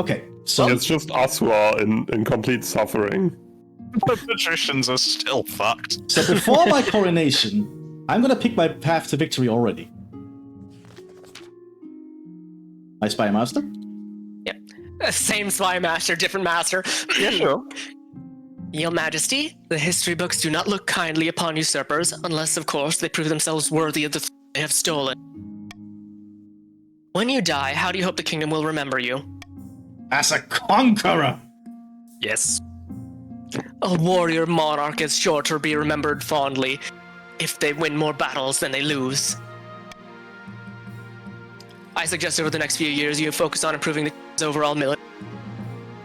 Okay, so It's just us who are in complete suffering. The patricians are still fucked. So before my coronation, I'm gonna pick my path to victory already. My spy master? Same spy master, different master. Yeah, sure. Your Majesty, the history books do not look kindly upon usurpers, unless, of course, they prove themselves worthy of the they have stolen. When you die, how do you hope the kingdom will remember you? As a conqueror! Yes. A warrior monarch is sure to be remembered fondly if they win more battles than they lose. I suggest over the next few years you focus on improving the kingdom's overall military.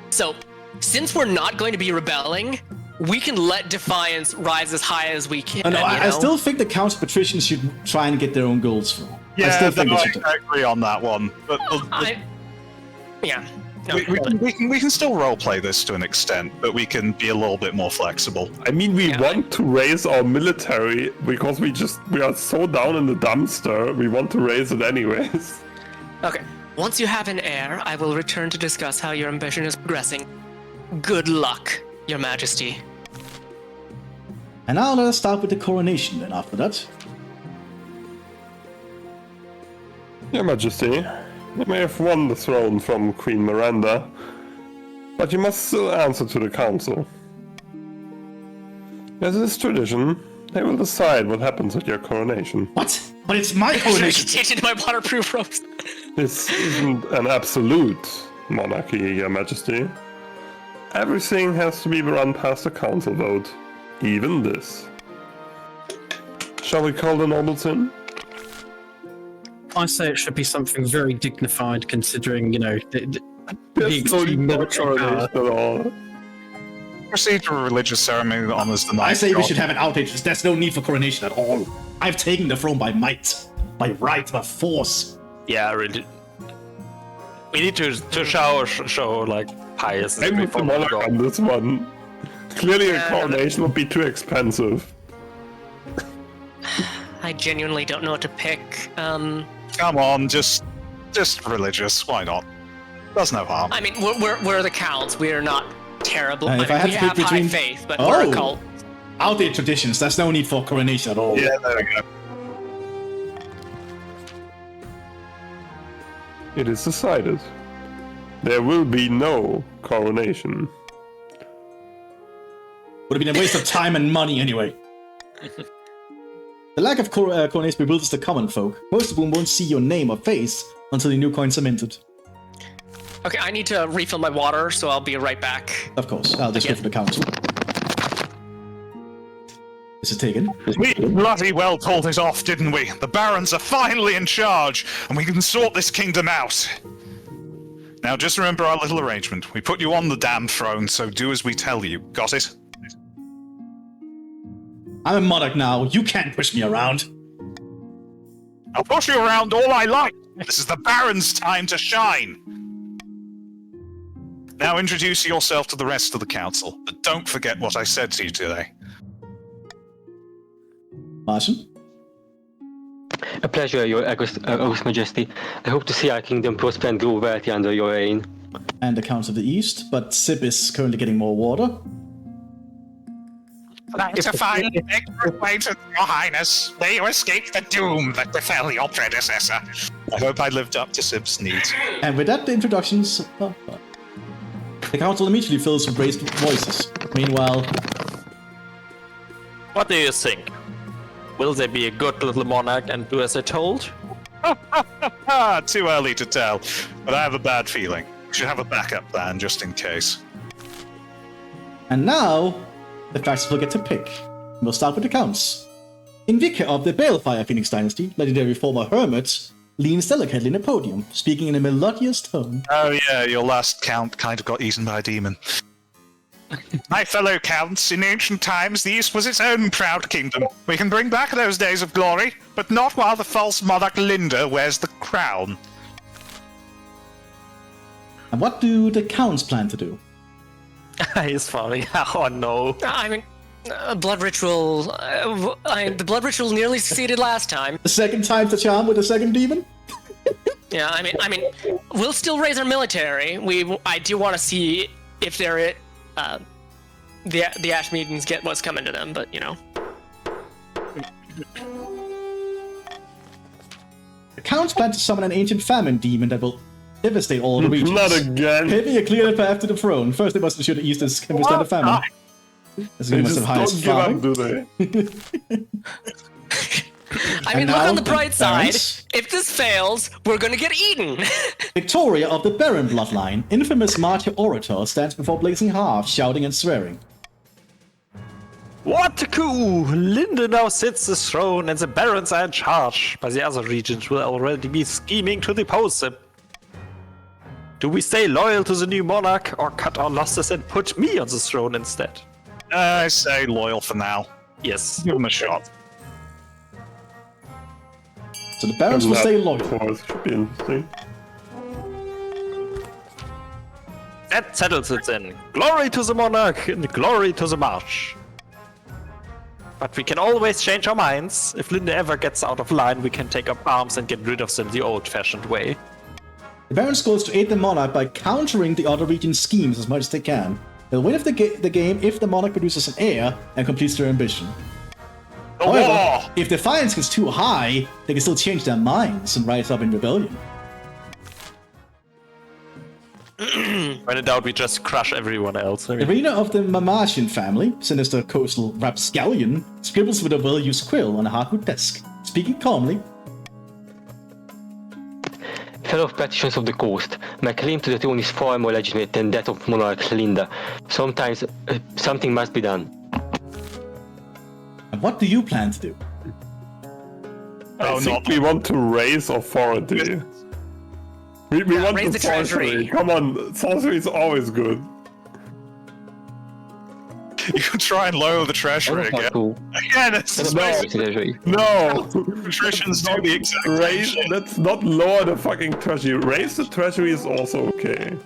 So, since we're not going to be rebelling, we can let defiance rise as high as we can. I still think the Council Patricians should try and get their own goals through. Yeah, I still think they I should. agree on that one. But Yeah. No, we can still roleplay this to an extent, but we can be a little bit more flexible. I mean, we want to raise our military because we are so down in the dumpster. We want to raise it anyways. Okay. Once you have an heir, I will return to discuss how your ambition is progressing. Good luck, Your Majesty. And now let us start with the coronation then after that. Your Majesty, you may have won the throne from Queen Miranda, but you must still answer to the council. As is tradition, they will decide what happens at your coronation. What? But it's my coronation! Tainted my waterproof robes. This isn't an absolute monarchy, Your Majesty. Everything has to be run past a council vote, even this. Shall we call the nobles in? I say it should be something very dignified, considering, you know, the There's no extreme military power. coronation at all. Proceed to a religious ceremony that honors the night. I say we should have an outage. There's no need for coronation at all. I've taken the throne by might, by right, by force. Yeah, really. We need to show like pious. I'm with the monarch on this one. Clearly a coronation would be too expensive. I genuinely don't know what to pick. Come on, just religious. Why not? Does no harm. I mean, we're the counts. We're not terrible. And if I we have to pick have high between- faith, but we're a cult. Outage traditions. There's no need for coronation at all. Yeah, there we go. It is decided. There will be no coronation. Would have been a waste of time and money anyway. The lack of coronation bewilders the common folk. Most of whom won't see your name or face until the new coins are minted. Okay, I need to refill my water, so I'll be right back. Of course, I'll just go for the council. This is taken. We bloody well pulled it off, didn't we? The barons are finally in charge, and we can sort this kingdom out. Now, just remember our little arrangement. We put you on the damn throne, so do as we tell you. Got it? I'm a monarch now. You can't push me around. I'll push you around all I like. This is the barons' time to shine. Now introduce yourself to the rest of the council, but don't forget what I said to you today. Martian? A pleasure, Your August Majesty. I hope to see our kingdom prosper and grow wealthy under your reign. And the Council of the East, but Sib is currently getting more water. It's a fine acquaintance, Your Highness. May you escape the doom that befell your predecessor. I hope I lived up to Sib's needs. And with that, the introductions. The council immediately fills with raised voices. Meanwhile, What do you think? Will they be a good little monarch and do as they're told? Too early to tell, but I have a bad feeling. We should have a backup plan just in case. and now, the factions will get to pick. We'll start with the counts. In Vicar of the Balefire Phoenix Dynasty, legendary former hermit leans delicately in a podium, speaking in a melodious tone. Oh yeah, your last count kind of got eaten by a demon. My fellow counts, in ancient times the East was its own proud kingdom. We can bring back those days of glory, but not while the false monarch Lynde wears the crown. And what do the counts plan to do? He's falling. Oh no. I mean, blood ritual. The blood ritual nearly succeeded last time. The second time's the charm with the second demon? Yeah, I mean, we'll still raise our military. I do want to see if the Ash Maidens get what's coming to them, but you know. The Counts plan to summon an ancient famine demon that will devastate all the regions. Not again. Paving a clear path to the throne. First, they must ensure the Easters can withstand the famine. As They we must just have highest don't give farming. up, do they? I mean, And look now, on the bright side. Barons. If this fails, we're gonna get eaten. Victoria of the Baron bloodline, infamous martyr orator, stands before blazing hearth, shouting and swearing. What a coup! Lynde now sits the throne and the barons are in charge, but the other regions will already be scheming to depose him. Do we stay loyal to the new monarch or cut our losses and put me on the throne instead? I say loyal for now. Yes. Give him a shot. So the Barons will stay loyal. Course, should be interesting. That settles it then. Glory to the monarch and glory to the march. But we can always change our minds. If Lynde ever gets out of line, we can take up arms and get rid of them the old-fashioned way. The Barons' goal is to aid the monarch by countering the other region's schemes as much as they can. They'll win the game if the monarch produces an heir and completes their ambition. However, if defiance gets too high, they can still change their minds and rise up in rebellion. When in doubt, we just crush everyone else. The Reina of the Mamartian family, sinister coastal rapscallion, scribbles with a well-used quill on a hardwood desk. Speaking calmly, Fellow practitioners of the coast, my claim to the throne is far more legitimate than that of Monarch Lynde. Sometimes, something must be done. and what do you plan to do? I think we want to raise authority. We want raise the the treasury. sorcery. Come on, sorcery is always good. You can try and lower the treasury That's not again. cool. Again, it's just Treasury. No! patricians do the exact same Raise, shit. let's not lower the fucking treasury. Raise the treasury is also okay.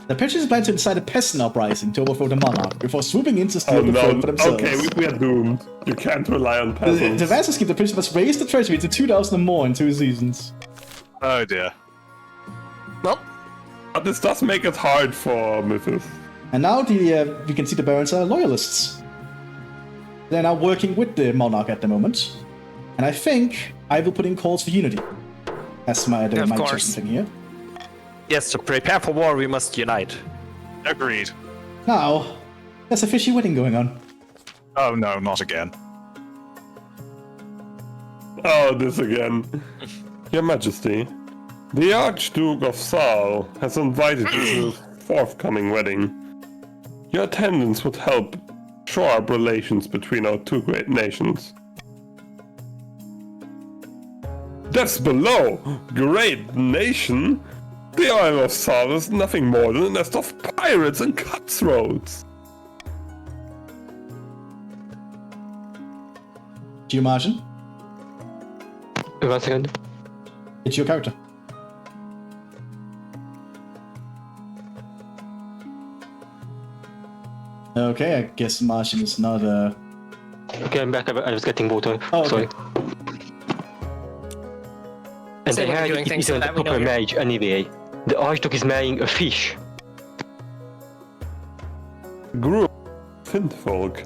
The patricians plan to incite a peasant uprising to overthrow the monarch before swooping in to steal Oh the no, throne for themselves. okay, we are doomed. You can't rely on The peasants. advances keep the patricians must raise the treasury to 2,000 or more in 2 seasons. Oh dear. Well, But this does make it hard for Mthis. And now we can see the barons are loyalists. They're now working with the monarch at the moment. And I think I will put in calls for unity. That's my Of my course. thing here. Yes, to prepare for war, we must unite. Agreed. Now, there's a fishy wedding going on. Oh no, not again. Oh, this again. Your Majesty, the Archduke of Saal has invited you to the forthcoming wedding. Your attendance would help shore up relations between our two great nations. Depths below, great nation? The Isle of Saal is nothing more than a nest of pirates and cutthroats. Do you imagine? 1 second. It's your character. Okay, I guess Martian is not Okay, I'm back. I was getting water. Oh, okay. Sorry. And Say the what you're hair doing, thanks isn't for a that, we know proper you're- marriage anyway. The Archduke is marrying a fish. Group Fintfolk,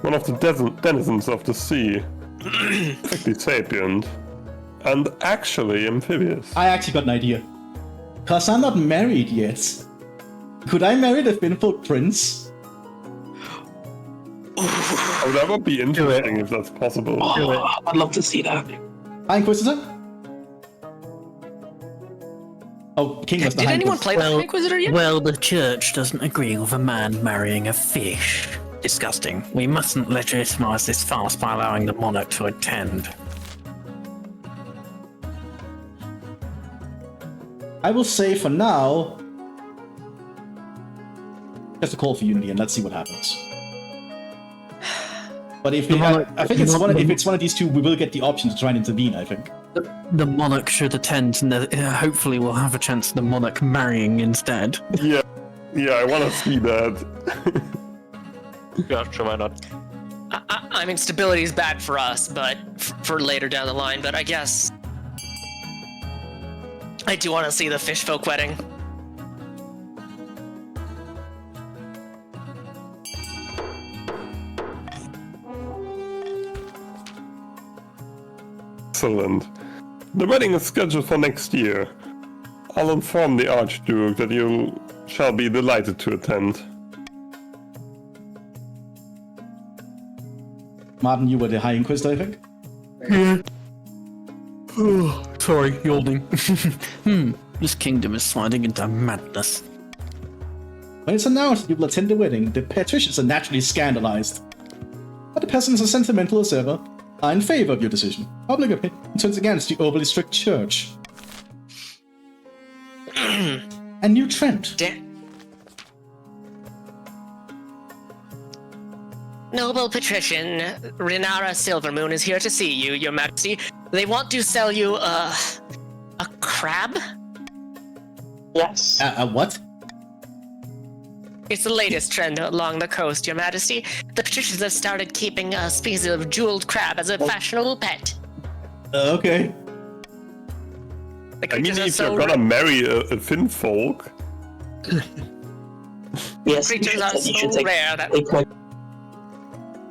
one of the denizens of the sea, perfectly sapient, and actually amphibious. I actually got an idea. Cause I'm not married yet. Could I marry the Finfolk prince? Oh, that would be interesting if that's possible. I'd love to see that. Hi, Inquisitor? Oh, King was did behind anyone us. play the Inquisitor yet? Well, the church doesn't agree with a man marrying a fish. Disgusting. We mustn't legitimize this farce by allowing the monarch to attend. I will say for now, just a call for unity, and let's see what happens. But if I think it's if it's one of these two, we will get the option to try and intervene. I think. The monarch should attend, and hopefully we'll have a chance of the monarch marrying instead. Yeah, I want to see that. Yeah, sure, why not? I mean, stability is bad for us, but for later down the line. But I guess I do want to see the fishfolk wedding. Excellent. The wedding is scheduled for next year. I'll inform the Archduke that you shall be delighted to attend. Martin, you were the High Inquisitor, I think? Oh, sorry, yawning. This kingdom is sliding into madness. When it's announced that you will attend the wedding, the patricians are naturally scandalized. But the peasants, as sentimental as ever, are in favor of your decision. Public opinion turns against the overly strict church. A new trend. Noble patrician, Renara Silvermoon is here to see you, Your Majesty. They want to sell you a crab? Yes. A what? It's the latest trend along the coast, Your Majesty. The patricians have started keeping a species of jeweled crab as a fashionable pet. Okay. The I mean, creatures are if so you're gonna marry a Finn folk, Yes. creatures are You should so rare that take my,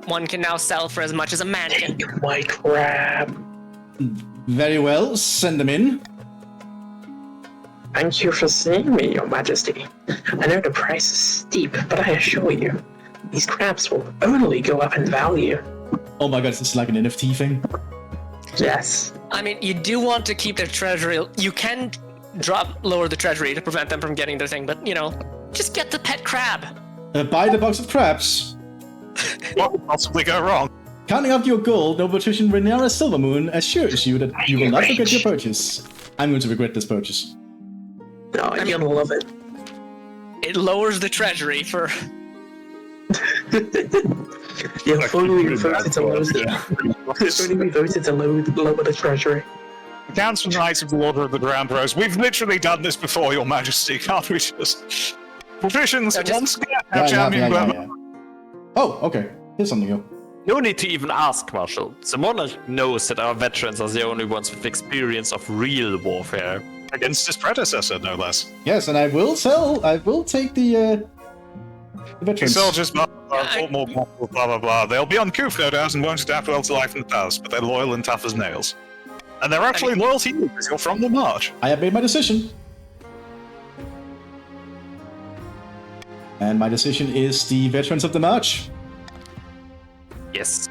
one can now sell for as much as a man can. take my crab. Very well, send them in. Thank you for seeing me, Your Majesty. I know the price is steep, but I assure you, these crabs will only go up in value. Oh my god, is this like an NFT thing? Yes. I mean, you do want to keep their treasury. You can lower the treasury to prevent them from getting their thing, but, you know, just get the pet crab. Buy the box of crabs. What could possibly go wrong? Counting up your gold, Noble Patrician Renara Silvermoon assures you that you will not regret your purchase. I'm going to regret this purchase. No, you're gonna love it. It lowers the treasury for. You'll fully voted to lower the treasury. Council from the Knights of the Order of the Grand Rose. We've literally done this before, Your Majesty. Can't we just? Patricians, No, just- once again, our champion. Yeah. Oh, okay. Here's something new. No need to even ask, Marshal. The monarch knows that our veterans are the only ones with experience of real warfare. Against his predecessor, no less. Yes, and I will take the veterans. Soldiers, blah, blah, blah, blah. They'll be uncouth, no doubt, and won't adapt well to life in the past, but they're loyal and tough as nails. And they're actually loyal to you, because you're from the March. I have made my decision. And my decision is the Veterans of the March. Yes.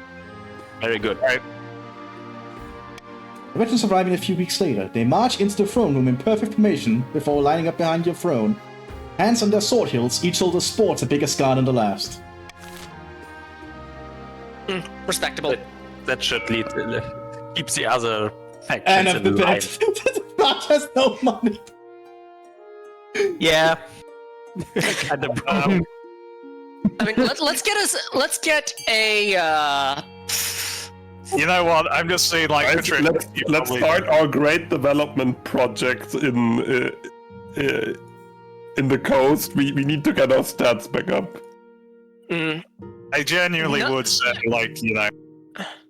Very good. Right. The veterans arrive in a few weeks later. They march into the throne room in perfect formation before lining up behind your throne. Hands on their sword hilts, each shoulder sports a bigger scar than the last. Respectable. That should lead to keep the other And factions of the in line. bed. The March has no money. Yeah. Kind of brown. I mean, let's get a. You know what? I'm just saying, like, let's start our great development project in the coast. We need to get our stats back up. I genuinely No. would say, like, you know,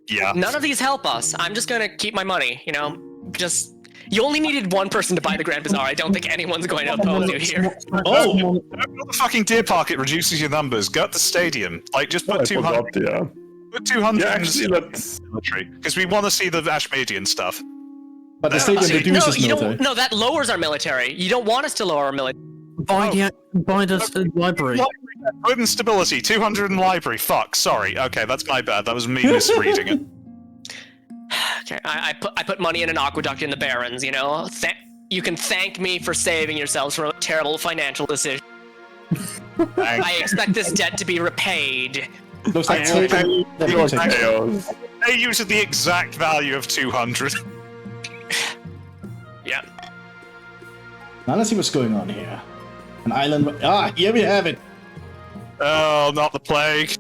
yeah. None of these help us. I'm just gonna keep my money. You know, just. You only needed one person to buy the Grand Bazaar. I don't think anyone's going to oppose you here. Oh! Don't go to the fucking Deer Park, it reduces your numbers. Go to the stadium. Like, just put I 200. forgot, yeah. Put 200 Yeah, in the actually, let's... military. Because we want to see the Ashmedian stuff. But the stadium No, reduces you military. don't. No, that lowers our military. You don't want us to lower our military. Buy the library. Good and stability, 200 in library. Fuck, sorry. Okay, that's my bad. That was me misreading it. Okay, I put money in an aqueduct in the Barrens. You know, you can thank me for saving yourselves from a terrible financial decision. I expect this debt to be repaid. Looks like taking... Chaos. They use the exact value of 200. Yeah. Now let's see what's going on here. An island... Ah, here we have it. Oh, not the plague.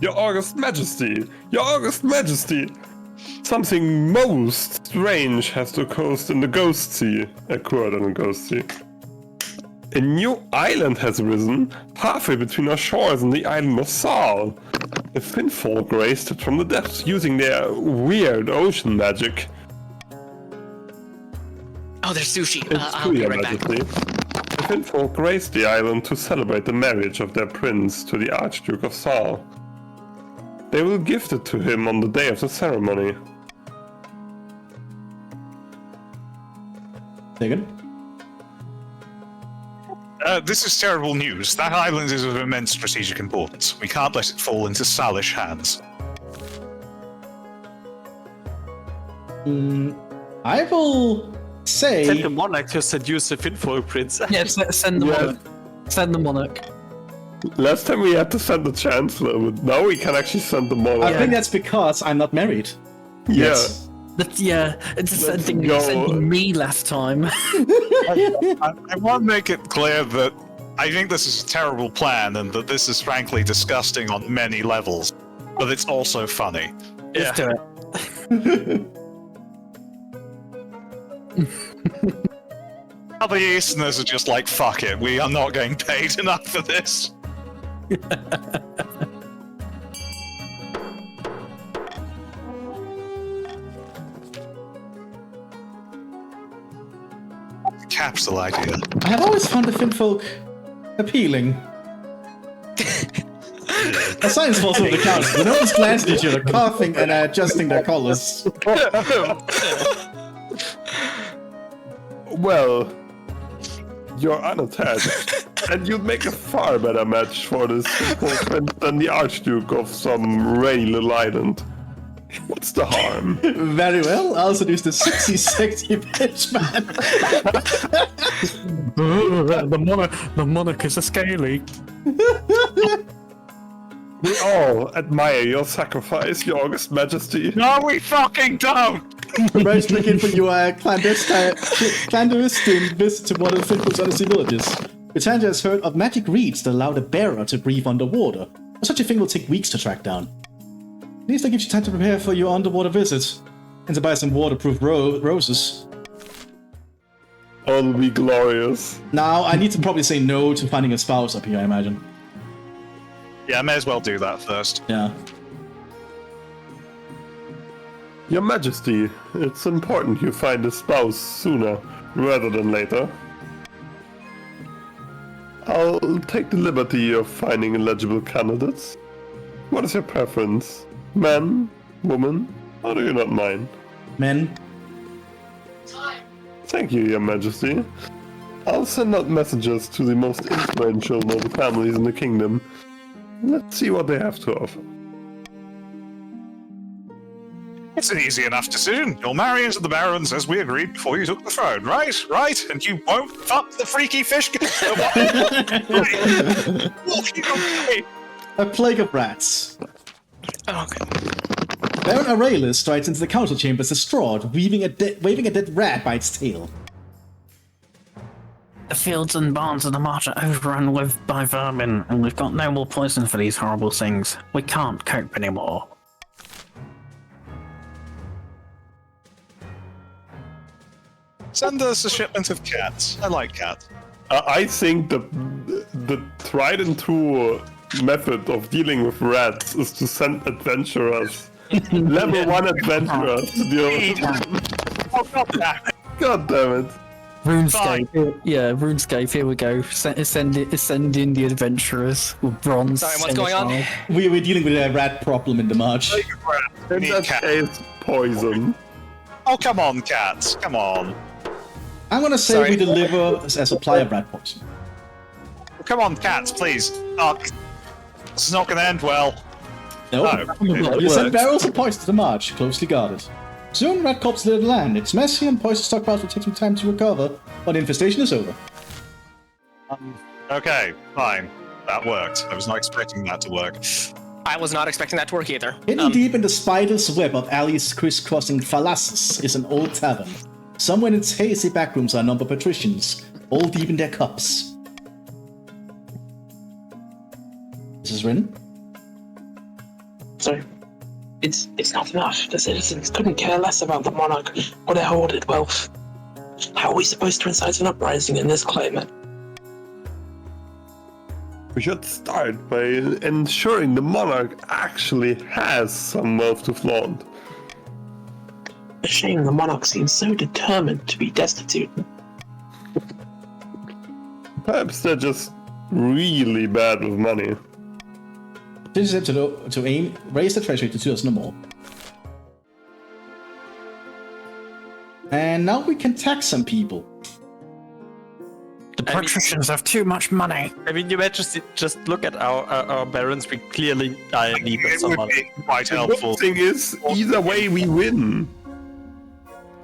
Your August Majesty! Your August Majesty! Something most strange has to coast in the Ghost Sea. Occurred in the Ghost Sea. A new island has arisen, halfway between our shores and the island of Saul. The Finfolk raised it from the depths using their weird ocean magic. Oh, there's sushi. It's I'll true, be Your right back. Majesty. The Finfolk graced the island to celebrate the marriage of their prince to the Archduke of Saar. They will gift it to him on the day of the ceremony. Taken. This is terrible news. That island is of immense strategic importance. We can't let it fall into Salish hands. I will say. Send the monarch to seduce the Finfolk prince. Yes, send the monarch. Send the monarch. Last time we had to send the Chancellor, but now we can actually send the monarch. I think that's because I'm not married. Yeah. Yes. Yeah, it's sending me last time. I want to make it clear that I think this is a terrible plan and that this is frankly disgusting on many levels, but it's also funny. Let's do it. Other Easterners are just like, fuck it, we are not getting paid enough for this. Capsule idea. I have always found the Finfolk appealing. A science force of the council. No one's glancing at each other, coughing and adjusting their collars. Well, you're unattached, and you'd make a far better match for this prince than the Archduke of some rainy little island. What's the harm? Very well. I'll seduce the sexy bitch man. The monarch is a scaly. We all admire your sacrifice, Your August Majesty. No, we fucking don't! Rose looking for your clandestine visit to one of the Finfolk's undersea villages. Britannia has heard of magic reeds that allow the bearer to breathe underwater. But such a thing will take weeks to track down. At least that gives you time to prepare for your underwater visit. And to buy some waterproof roses. All will be glorious. Now, I need to probably say no to finding a spouse up here, I imagine. Yeah, I may as well do that first. Yeah. Your Majesty, it's important you find a spouse sooner rather than later. I'll take the liberty of finding eligible candidates. What is your preference? Man, woman, or do you not mind? Men. Thank you, Your Majesty. I'll send out messages to the most influential noble families in the kingdom. Let's see what they have to offer. It's an easy enough decision. You'll marry into the barons as we agreed before you took the throne, right? Right? And you won't fuck the freaky fish. A plague of rats. Okay. Baron Aurelius strides into the council chambers distraught, waving a dead rat by its tail. The fields and barns of the march are overrun by vermin, and we've got no more poison for these horrible things. We can't cope anymore. Send us a shipment of cats. I like cats. I think the tried and true method of dealing with rats is to send adventurers. Level 1 adventurers to deal with them. Oh, God damn it. RuneScape. Yeah, RuneScape. Here we go. Send in the adventurers with bronze. Sorry, what's going on? We're dealing with a rat problem in the march. In that case, poison. Oh, come on, cats. Come on. I'm gonna say Sorry. we deliver a supply of rat poison. Come on, cats, please. Oh, this is not going to end well. No. No. You send barrels of poison to the march, closely guarded. Soon, rat corps litter the land. It's messy and poison stockpiles will take some time to recover, but the infestation is over. Okay, fine. That worked. I was not expecting that to work. I was not expecting that to work either. Hidden deep in the spider's web of alleys crisscrossing phalanxes is an old tavern. Somewhere in its hazy backrooms are a number of patricians, all deep in their cups. This is Rin. So, it's not enough. The citizens couldn't care less about the monarch or their hoarded wealth. How are we supposed to incite an uprising in this climate? We should start by ensuring the monarch actually has some wealth to flaunt. A shame the monarch seems so determined to be destitute. Perhaps they're just really bad with money. This is to aim, raise the treasury to 2,000 or more. And now we can tax some people. The patricians have too much money. I mean, Your Majesty, just look at our barons. We clearly need It some would money. be quite The helpful. good thing is, either way we win.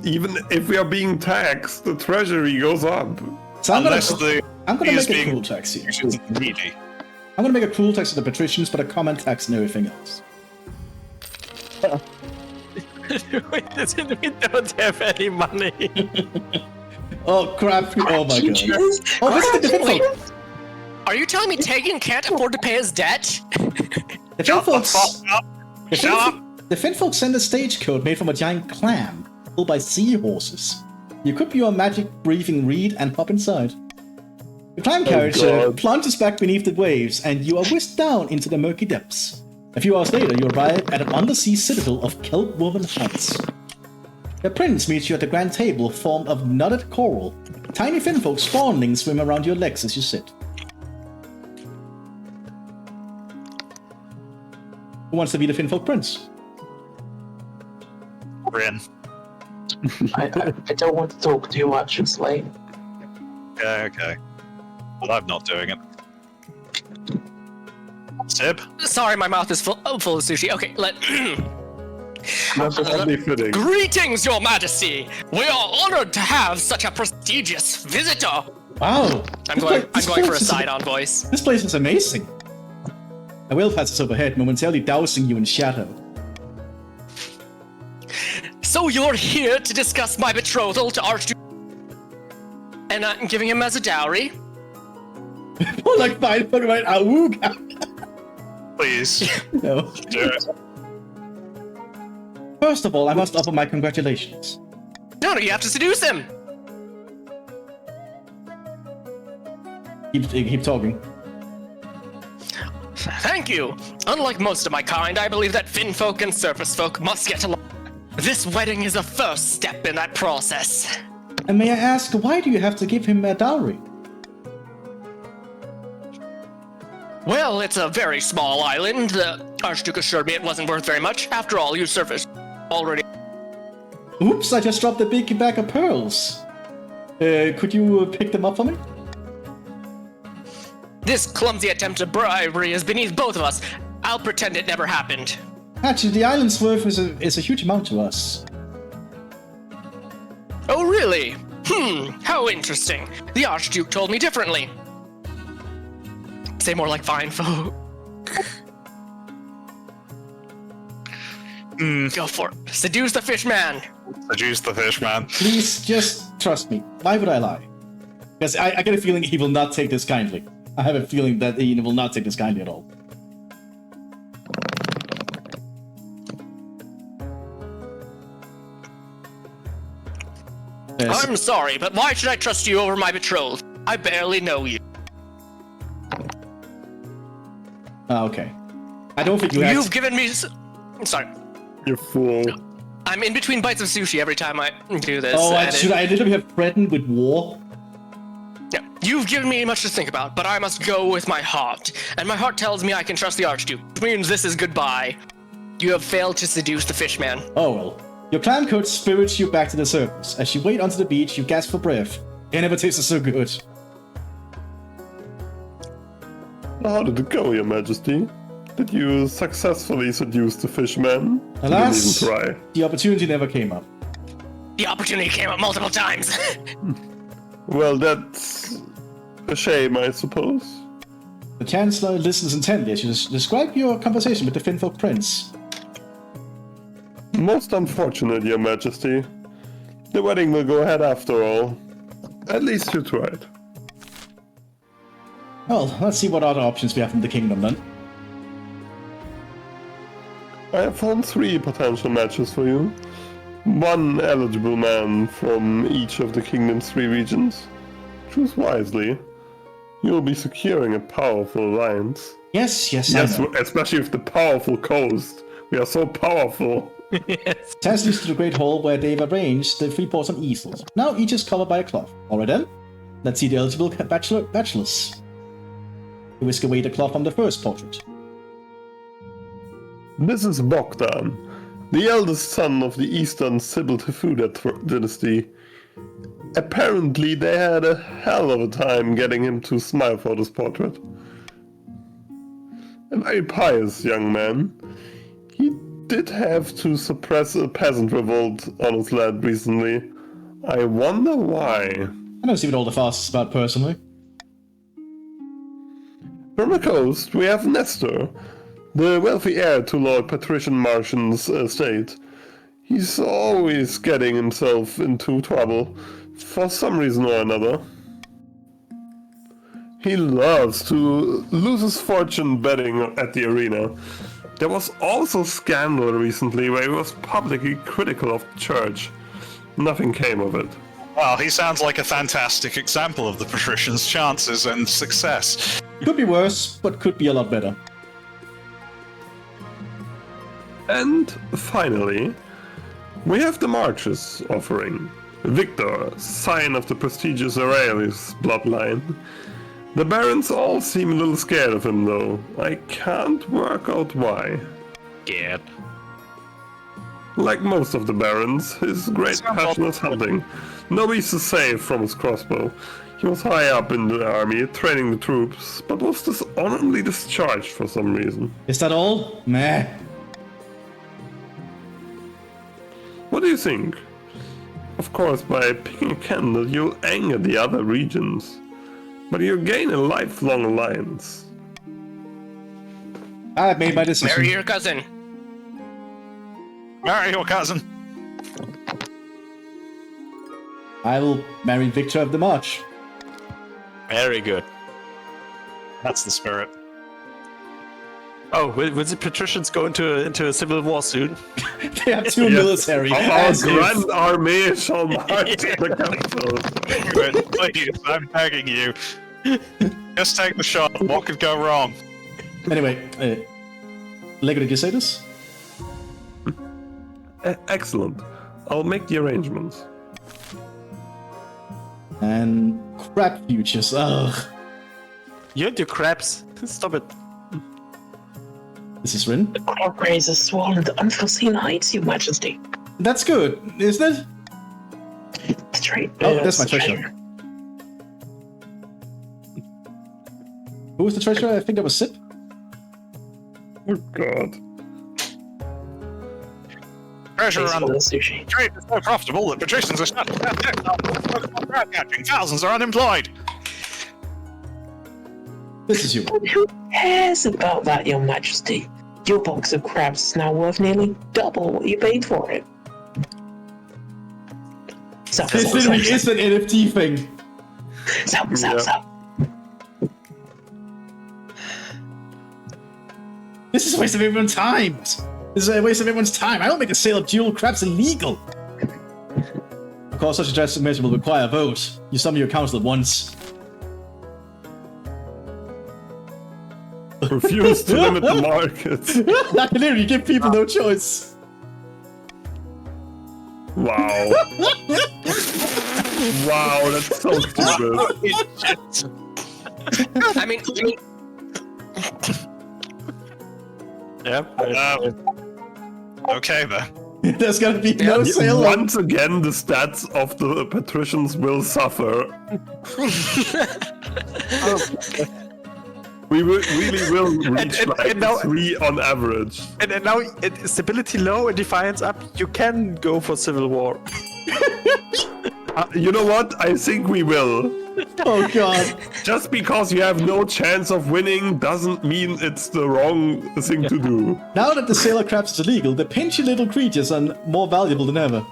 Even if we are being taxed, the treasury goes up. So Unless I'm gonna is make a being cruel tax here. needy. I'm gonna make a cruel tax to the patricians, but a common tax and everything else. We don't have any money. Oh crap! Oh my god! Oh, this is the Wait, Finfolk. are you telling me Tegan can't afford to pay his debt? The Finfolks. The Shut up! The Finfolk sent a stagecoach made from a giant clam, pulled by seahorses. You could be on magic breathing reed and hop inside. The clam carriage God. plunges back beneath the waves, and you are whisked down into the murky depths. A few hours later, you arrive at an undersea citadel of kelp-woven huts. The prince meets you at the grand table formed of knotted coral. Tiny Finfolk spawnlings swim around your legs as you sit. Who wants to be the Finfolk prince? Rin. I don't want to talk too much, it's late. Okay. But I'm not doing it. Sib? Sorry, my mouth is full of sushi. Okay, That's only fitting. Greetings, Your Majesty! We are honored to have such a prestigious visitor! Wow! I'm going This for a place is- side-on voice. This place is amazing. A whale passes overhead, momentarily dousing you in shadow. So you're here to discuss my betrothal to Archduke... And I'm giving him as a dowry? More like fine, fucking right, auga. Please. No. Do it. First of all, I must offer my congratulations. No, you have to seduce him! Keep talking. Thank you! Unlike most of my kind, I believe that Finfolk and surface folk must get along. This wedding is a first step in that process. And may I ask, why do you have to give him a dowry? Well, it's a very small island. The Archduke assured me it wasn't worth very much. After all, you surfaced already. Oops, I just dropped a big bag of pearls. Could you pick them up for me? This clumsy attempt at bribery is beneath both of us. I'll pretend it never happened. Actually, the island's worth is a huge amount to us. Oh, really? How interesting. The Archduke told me differently. Say more like fine folk. Go for it. Seduce the fish man. Seduce the fish, man. Please, just trust me. Why would I lie? Because I get a feeling he will not take this kindly. I have a feeling that he will not take this kindly at all. Yes. I'm sorry, but why should I trust you over my betrothed? I barely know you. Okay. I don't think you You've have... given me... Sorry. You fool. I'm in between bites of sushi every time I do this. Oh, and should I literally have threatened with war? Yeah, you've given me much to think about, but I must go with my heart. And my heart tells me I can trust the Archduke, which means this is goodbye. You have failed to seduce the fishman. Oh well. Your clam coat spirits you back to the surface. As you wait onto the beach, you gasp for breath. It never tasted so good. How did it go, Your Majesty? Did you successfully seduce the fishman? Alas, You didn't even try. the opportunity never came up. The opportunity came up multiple times. Well, that's a shame, I suppose. The Chancellor listens intently as you describe your conversation with the Finfolk Prince. Most unfortunate, Your Majesty. The wedding will go ahead after all. At least you tried. Well, let's see what other options we have in the kingdom then. I have found 3 potential matches for you. 1 eligible man from each of the kingdom's 3 regions. Choose wisely. You will be securing a powerful alliance. Yes, Yes, I know. especially with the powerful coast. We are so powerful. Yes. Tess leads to the great hall where they've arranged the 3 ports on easels. Now each is covered by a cloth. Alright then, let's see the eligible bachelors. We whisk away the cloth from the first portrait. This is Bogdan, the eldest son of the Eastern Sibyl Feudal dynasty. Apparently they had a hell of a time getting him to smile for this portrait. A very pious young man. He did have to suppress a peasant revolt on his land recently. I wonder why. I don't see what all the fuss is about personally. From the coast, we have Nestor, the wealthy heir to Lord Patrician Martian's estate. He's always getting himself into trouble, for some reason or another. He loves to lose his fortune betting at the arena. There was also scandal recently where he was publicly critical of the church. Nothing came of it. Well, he sounds like a fantastic example of the patrician's chances and success. Could be worse, but could be a lot better. And finally, we have the Marches offering. Victor, sign of the prestigious Aurelius bloodline. The barons all seem a little scared of him though. I can't work out why. Scared. Like most of the barons, his great passion is hunting. Nobody's safe from his crossbow. He was high up in the army, training the troops, but was dishonorably discharged for some reason. Is that all? Meh. What do you think? Of course, by picking a candidate, you'll anger the other regions. But you gain a lifelong alliance. I've made my decision. Marry your cousin. Marry your cousin. I will marry Victor of the March. Very good. That's the spirit. Oh, will the patricians go into a civil war soon? They have 2 military. Our as if- grand army shall march to the capital. Please, I'm begging you. Just take the shot. What could go wrong? Anyway, Lego, did you say this? Excellent. I'll make the arrangements. And crap futures. Ugh. You and your crabs. Stop it. This is Rin. The crop raiser swallowed the unforeseen heights, Your Majesty. That's good, isn't it? That's right. Oh, that's my the treasure. Who was the treasurer? I think that was Sip. Oh god. Treasure Taste and for the sushi. trade is so profitable that patricians are shut down. Crab catching. Thousands are unemployed. This is you. Who cares about that, Your Majesty? Your box of crabs is now worth nearly double what you paid for it. So, This literally is an NFT thing. so. This is a waste of everyone's time. This is a waste of everyone's time. I don't make a sale of jewel crabs illegal. Of course, such a drastic measure will require a vote. You summon your council at once. Refuse to limit the market. I can literally give people no choice. Wow. Wow, that's so stupid. I mean, Yeah. Okay then. There's gonna be no sale. Once again, the stats of the patricians will suffer. We really will reach like and now- 3 on average. And now, stability low and defiance up, you can go for civil war. You know what? I think we will. Oh god. Just because you have no chance of winning doesn't mean it's the wrong thing to do. Now that the sale of crabs is illegal, the pinchy little creatures are more valuable than ever.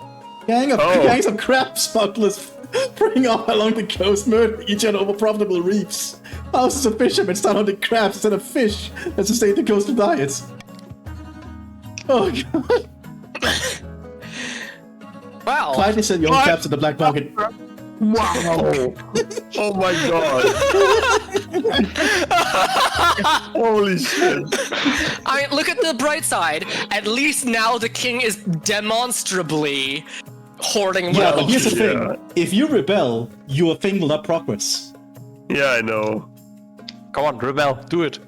Gangs of crab smugglers bring off along the coast, murder each other over profitable reefs. Thousands of fishermen start hunting crabs instead of fish that sustain the coastal diets. Oh god. wow. Quietly sell your own crabs to the black market. Wow! Oh my god! Holy shit! I mean, look at the bright side. At least now the king is demonstrably hoarding Yeah, wealth. but here's the Yeah. thing. If you rebel, your thing will not progress. Yeah, I know. Come on, rebel, do it.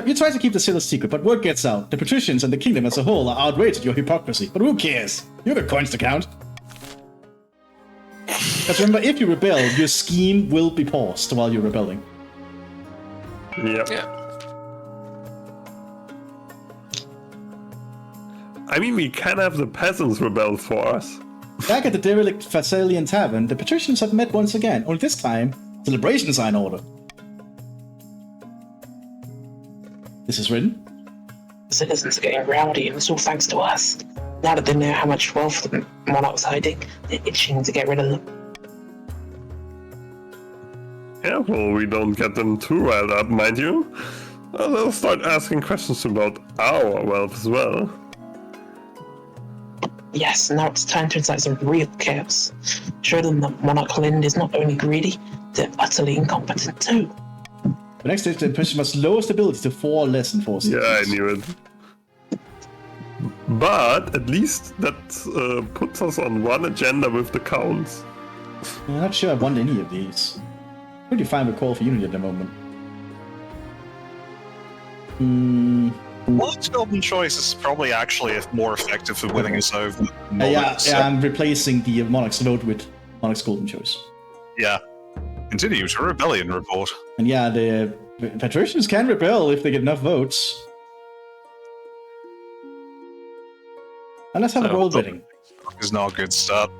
You try to keep the seal a secret, but word gets out. The patricians and the kingdom as a whole are outraged at your hypocrisy. But who cares? You got coins to count. Because remember, if you rebel, your scheme will be paused while you're rebelling. Yep. Yeah. I mean, we can have the peasants rebel for us. Back at the derelict Thessalian tavern, the patricians have met once again, only this time, celebrations are in order. This is written. The citizens are getting rowdy, and it's all thanks to us. Now that they know how much wealth the monarch's hiding, they're itching to get rid of them. Yeah, well, we don't get them too riled up, mind you. Well, they'll start asking questions about our wealth as well. Yes, now it's time to incite some real chaos. Show them that Monarch Lynde is not only greedy, they're utterly incompetent too. The next stage, the patrician must lower stability to 4 or less in force. Yeah, I knew it. But at least that puts us on one agenda with the counts. I'm not sure I want any of these. Pretty fine with call for unity at the moment. Monarch's Golden Choice is probably actually more effective for winning us over. Yeah, I'm replacing the Monarch's vote with Monarch's Golden Choice. Yeah. Continue to rebellion report. And yeah, the patricians can rebel if they get enough votes. And let's have a roll bidding. Is not a good start.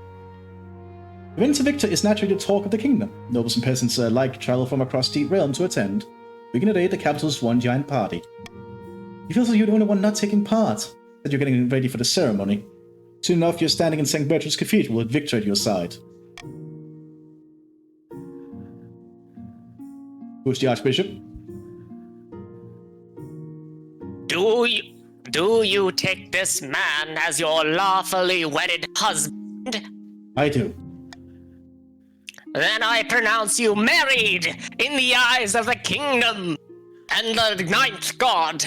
Winter Victor is naturally the talk of the kingdom. Nobles and peasants alike travel from across the realm to attend. Week in a day, the capital's one giant party. You feel as though you're the only one not taking part, that you're getting ready for the ceremony. Soon enough, you're standing in St. Bertram's Cathedral with Victor at your side. Who's the Archbishop? Do you take this man as your lawfully wedded husband? I do. Then I pronounce you married in the eyes of the kingdom and the ninth god.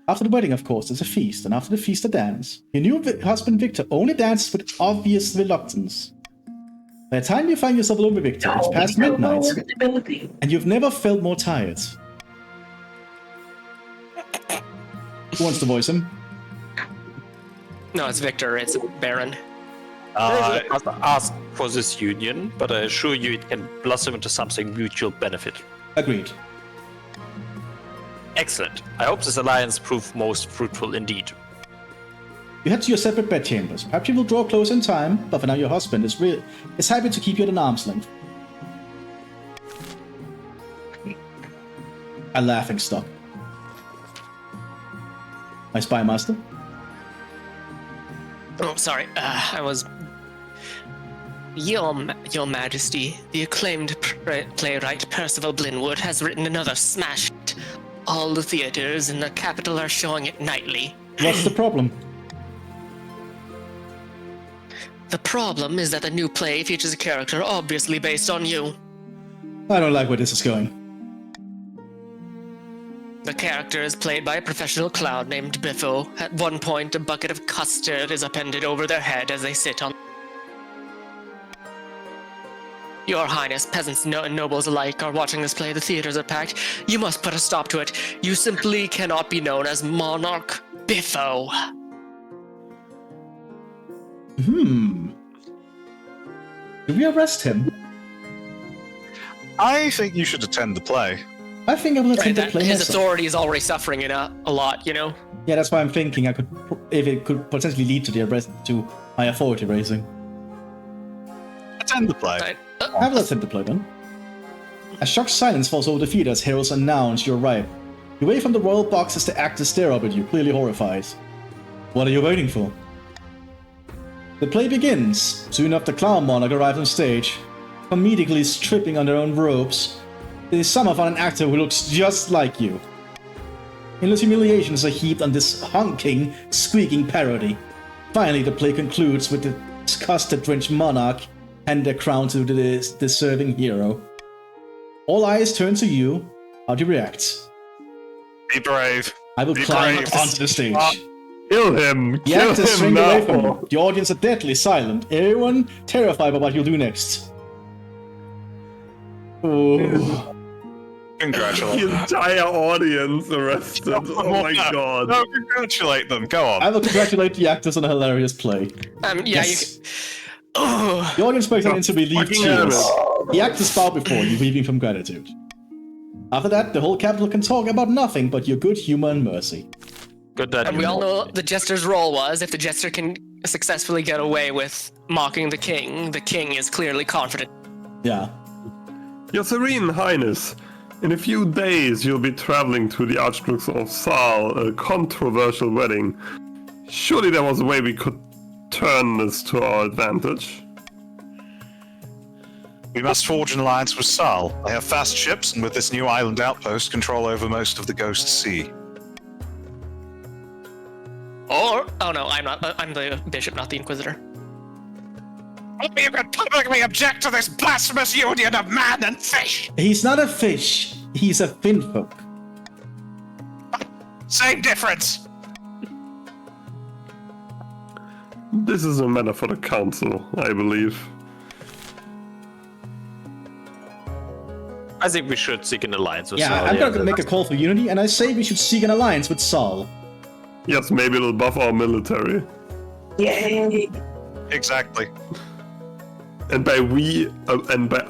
After the wedding, of course, there's a feast, and after the feast, a dance. Your new husband, Victor, only dances with obvious reluctance. By the time you find yourself alone with Victor, it's past midnight, and you've never felt more tired. Who wants to voice him? No, it's Victor. It's Baron. I must ask for this union, but I assure you it can blossom into something mutual benefit. Agreed. Excellent. I hope this alliance prove most fruitful indeed. You head to your separate bedchambers. Perhaps you will draw close in time, but for now your husband is happy to keep you at an arm's length. A laughing stock. My spy master? Oh, sorry. I was... Your Majesty, the acclaimed playwright Percival Blinwood has written another smash hit. All the theaters in the capital are showing it nightly. What's the problem? The problem is that the new play features a character obviously based on you. I don't like where this is going. The character is played by a professional clown named Biffo. At one point, a bucket of custard is appended over their head as they sit on... Your Highness, peasants and nobles alike are watching this play. The theaters are packed. You must put a stop to it. You simply cannot be known as Monarch Biffo. Do we arrest him? I think you should attend the play. I think I will attend the play His myself. authority is already suffering it a lot, you know? Yeah, that's why I'm thinking if it could potentially lead to the arrest, to my authority raising. Attend the play. Right. I will attend the play then. A shocked silence falls over the theater as heralds announce your arrival. You wait from the royal box as the actors stare up at you, clearly horrified. What are you waiting for? The play begins. Soon after Clown Monarch arrives on stage, comedically stripping on their own robes. They somehow find an actor who looks just like you. Endless humiliations are heaped on this honking, squeaking parody. Finally, the play concludes with the custard-drenched monarch hand their crown to the deserving hero. All eyes turn to you. How do you react? Be brave. I will Be climb brave. onto the stage. Kill him! The Kill actors him shrink away from now! you. The audience are deadly silent. Everyone terrified by what you'll do next. Oh. The Congratulate. entire audience arrested. Oh my god. No, congratulate them. Go on. I will congratulate the actors on a hilarious play. Yeah, Yes. you. Oh, The audience breaks out into relieved Fucking cheers. hell. The actors bow before you, weeping from gratitude. After that, the whole capital can talk about nothing but your good humor and mercy. Good that and we all know the jester's role was if the jester can successfully get away with mocking the king is clearly confident. Yeah. Your Serene Highness, in a few days you'll be traveling to the Archduke of Saal, a controversial wedding. Surely there was a way we could turn this to our advantage. We must forge an alliance with Sal. They have fast ships, and with this new island outpost, control over most of the Ghost Sea. Or oh no, I'm not. I'm the bishop, not the inquisitor. You can publicly object to this blasphemous union of man and fish! He's not a fish. He's a finfolk. Same difference! This is a matter for the council, I believe. I think we should seek an alliance with Yeah, Saul. I'm gonna make a call for unity, and I say we should seek an alliance with Saul. Yes, maybe it'll buff our military. Yay! Exactly. And by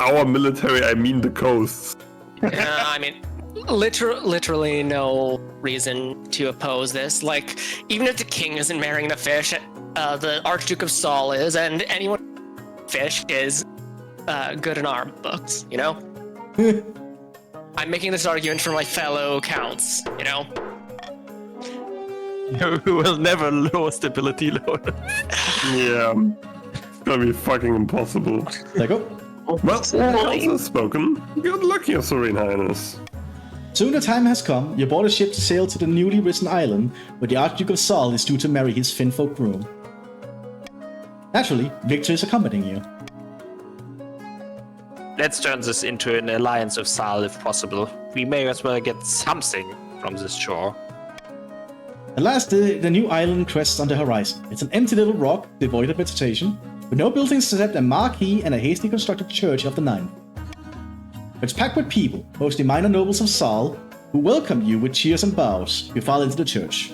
our military, I mean the coasts. I mean, literally no reason to oppose this. Like, even if the king isn't marrying the fish, the Archduke of Saul is, and anyone fish is good in our books, you know? I'm making this argument for my fellow counts, you know? You will never lower stability load. Yeah. It's gonna be fucking impossible. There you go. Well, the council has spoken. Good luck, Your Serene Highness. Soon the time has come. You board a ship to sail to the newly risen island, where the Archduke of Saul is due to marry his finfolk groom. Naturally, Victor is accompanying you. Let's turn this into an alliance with Saul if possible. We may as well get something from this shore. At last, the new island crests on the horizon. It's an empty little rock, devoid of vegetation, with no buildings except a marquee and a hastily constructed church of the Ninth. It's packed with people, mostly minor nobles of Saul, who welcome you with cheers and bows. You file into the church.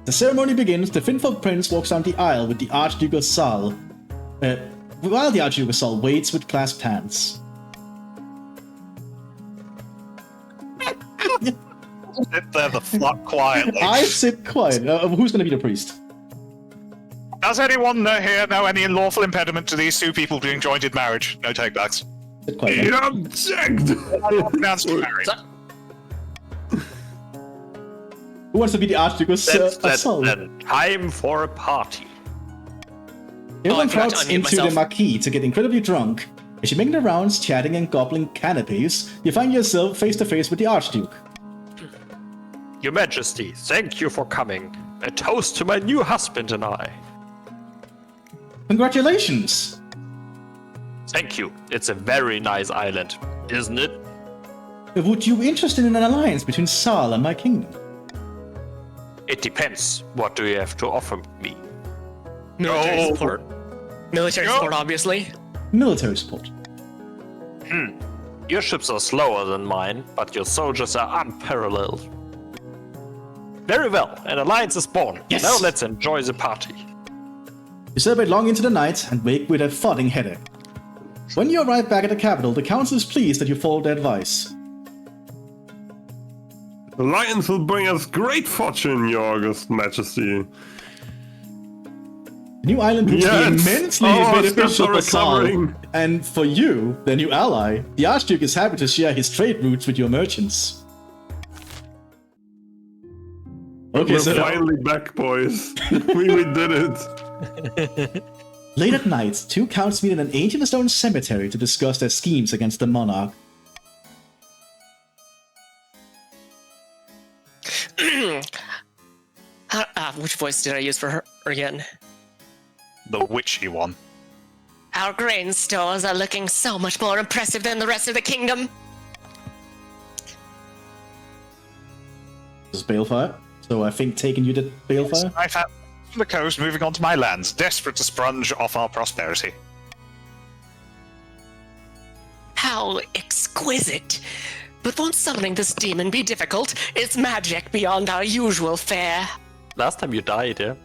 The ceremony begins. The Finfolk Prince walks down the aisle with the Archduke of Saul, while the Archduke of Saul waits with clasped hands. Sit there the fuck quietly. I sit quiet. Who's going to be the priest? Does anyone here know any lawful impediment to these two people being joined in marriage? No takebacks. Sit quiet. You object! Pronounced married. Who wants to be the Archduke of Saul? Then time for a party. Everyone I forgot to crowds unmute into myself. the marquee to get incredibly drunk. As you make the rounds, chatting and gobbling canapes, you find yourself face to face with the Archduke. Your Majesty, thank you for coming. A toast to my new husband and I. Congratulations! Thank you. It's a very nice island, isn't it? Would you be interested in an alliance between Saul and my kingdom? It depends. What do you have to offer me? Military support. Military support, obviously. Military support. Your ships are slower than mine, but your soldiers are unparalleled. Very well, an alliance is born. Yes. Now let's enjoy the party. You celebrate long into the night and wake with a thudding headache. When you arrive back at the capital, the council is pleased that you followed their advice. The alliance will bring us great fortune, Your August Majesty. The new island proves to be Yes! immensely Oh, beneficial steps are for Saul. recovering. And for you, the new ally, the Archduke is happy to share his trade routes with your merchants. Okay, We're so finally back, boys. we did it. late at night, two counts meet in an ancient stone cemetery to discuss their schemes against the monarch. Which voice did I use for her again? The witchy one. Our grain stores are looking so much more impressive than the rest of the kingdom. This is Balefire. So I think taking you to Balefire. I found from the coast, moving on to my lands, desperate to sponge off our prosperity. How exquisite. But won't summoning this demon be difficult? It's magic beyond our usual fare. Last time you died, yeah?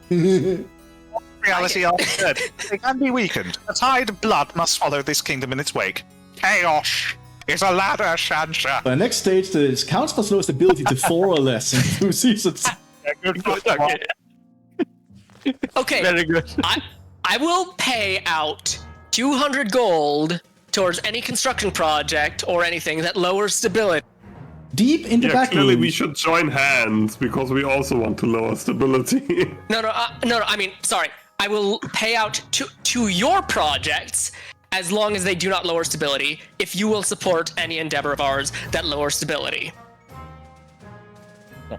Reality are dead. They can be weakened. A tide of blood must swallow this kingdom in its wake. Chaos is a ladder, Shansha. By the next stage, the counts must lose ability to 4 or less in 2 seasons. Okay. Okay, Very good. I will pay out 200 gold towards any construction project or anything that lowers stability. Deep in the Yeah, back clearly room. we should join hands because we also want to lower stability. No, I mean, sorry. I will pay out to your projects as long as they do not lower stability, if you will support any endeavor of ours that lowers stability.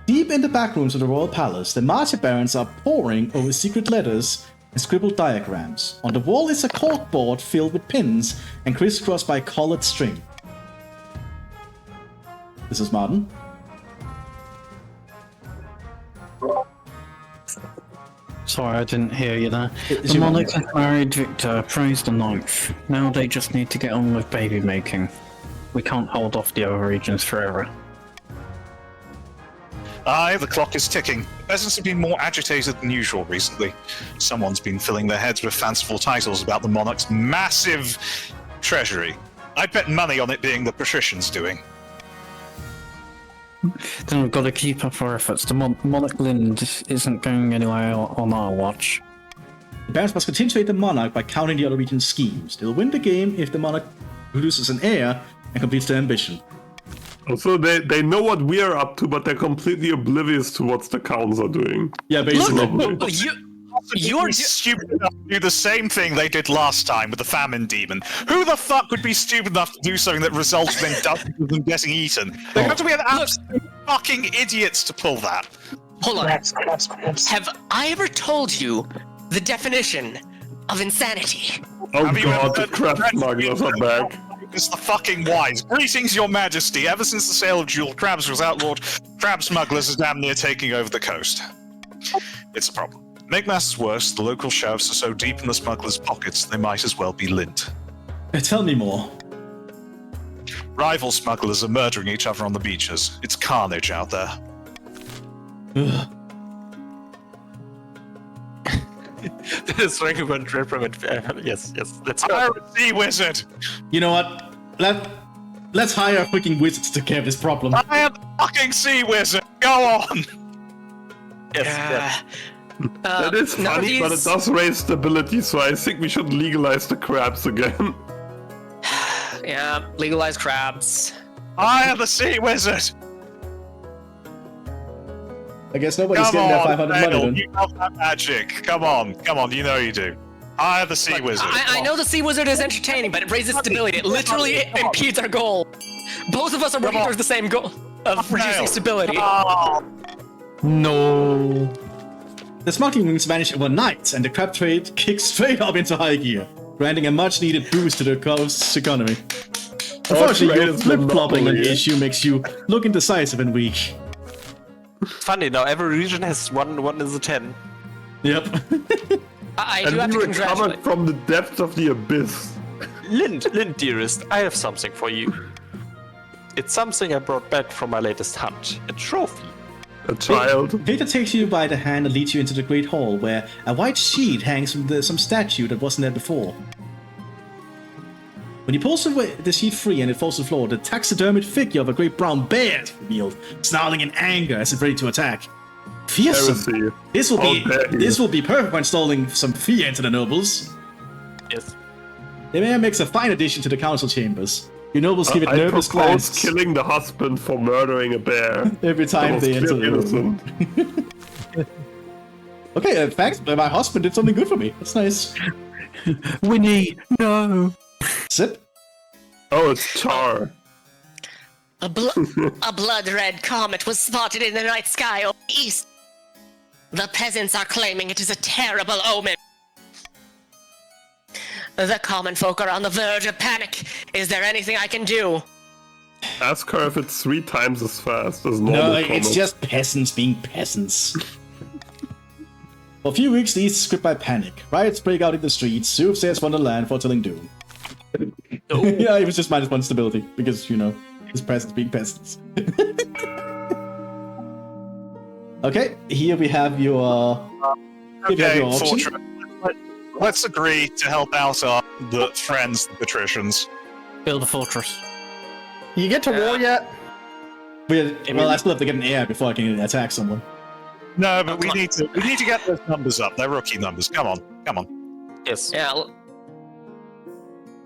Deep in the back rooms of the royal palace, the martyr barons are poring over secret letters and scribbled diagrams. On the wall is a corkboard filled with pins and crisscrossed by colored string. This is Martin. Sorry, I didn't hear you there. It's The your monarch has married Victor, praised the ninth. Now they just need to get on with baby making. We can't hold off the other regions forever. Aye, the clock is ticking. The peasants have been more agitated than usual recently. Someone's been filling their heads with fanciful titles about the monarch's massive treasury. I'd bet money on it being the patricians' doing. Then we've got to keep up our efforts. The monarch Lynde isn't going anywhere on our watch. The barons must continue to aid the monarch by countering the other region's schemes. They'll win the game if the monarch produces an heir and completes their ambition. Also, they know what we are up to, but they're completely oblivious to what the counts are doing. Yeah, basically. Lovely. You're stupid enough to do the same thing they did last time with the famine demon. Who the fuck would be stupid enough to do something that results in dozens of them getting eaten? They have to be an absolute fucking idiots to pull that. Hold on. Crabs. Have I ever told you the definition of insanity? Oh Have you god, ever the crab read- smugglers are back. It's the fucking wise. Greetings, your majesty. Ever since the sale of jeweled crabs was outlawed, crab smugglers are damn near taking over the coast. It's a problem. Make matters worse, the local sheriffs are so deep in the smugglers' pockets, they might as well be Lynde. Tell me more. Rival smugglers are murdering each other on the beaches. It's carnage out there. Ugh. This recommend reprimand. Yes, let's go. Pirate sea wizard! You know what? Let's hire freaking wizards to care of this problem. I am the fucking sea wizard! Go on! Yes. That is none of funny, but it these- does raise stability, so I think we should legalize the crabs again. Yeah, legalize crabs. I am the sea wizard! I guess nobody's Come getting their on, 500 money Dale, then. you have that magic. Come on, you know you do. I am the sea wizard. I know the sea wizard is entertaining, but it raises stability. It literally impedes our goal. Both of us are working on. towards the same goal of reducing Dale. stability. Oh, No. The smuggling rings vanish overnight, and the crab trade kicks straight up into high gear, granting a much-needed boost to the coast's economy. Unfortunately, your trade is flip-flopping an monopoly. issue makes you look indecisive and weak. It's funny now. Every region has one is a 10. Yep. I do And have we to recovered congratulate. from the depths of the abyss. Lynde, dearest, I have something for you. It's something I brought back from my latest hunt. A trophy. A child. Peter takes you by the hand and leads you into the great hall, where a white sheet hangs from some statue that wasn't there before. When he pulls the sheet free and it falls to the floor, the taxidermied figure of a great brown bear is revealed, snarling in anger as if ready to attack. Fearsome. Heresy. This will How be dare you. this will be perfect for installing some fear into the nobles. Yes. The mayor makes a fine addition to the council chambers. Your nobles give it I nervous propose glances killing the husband for murdering a bear. every time That they was enter clearly the room. innocent. Okay, thanks. My husband did something good for me. That's nice. Winnie, no. Sip. Oh, it's Char. A blood-red comet was spotted in the night sky over the east. The peasants are claiming it is a terrible omen. The common folk are on the verge of panic. Is there anything I can do? Ask her if it's 3 times as fast as normal. No, it's commerce. just peasants being peasants. For a few weeks, the East is gripped by panic. Riots break out in the streets. Soothsayers wander the land foretelling doom. Yeah, it was just -1 stability, because, you know, it's peasants being peasants. Okay, here we have your... Okay, your option. Fortress. Let's agree to help out our friends, the patricians. Build a fortress. You get to war yet? Well, I still have to get an heir before I can attack someone. No, but we need to get those numbers up. They're rookie numbers. Come on. Yes. Yeah.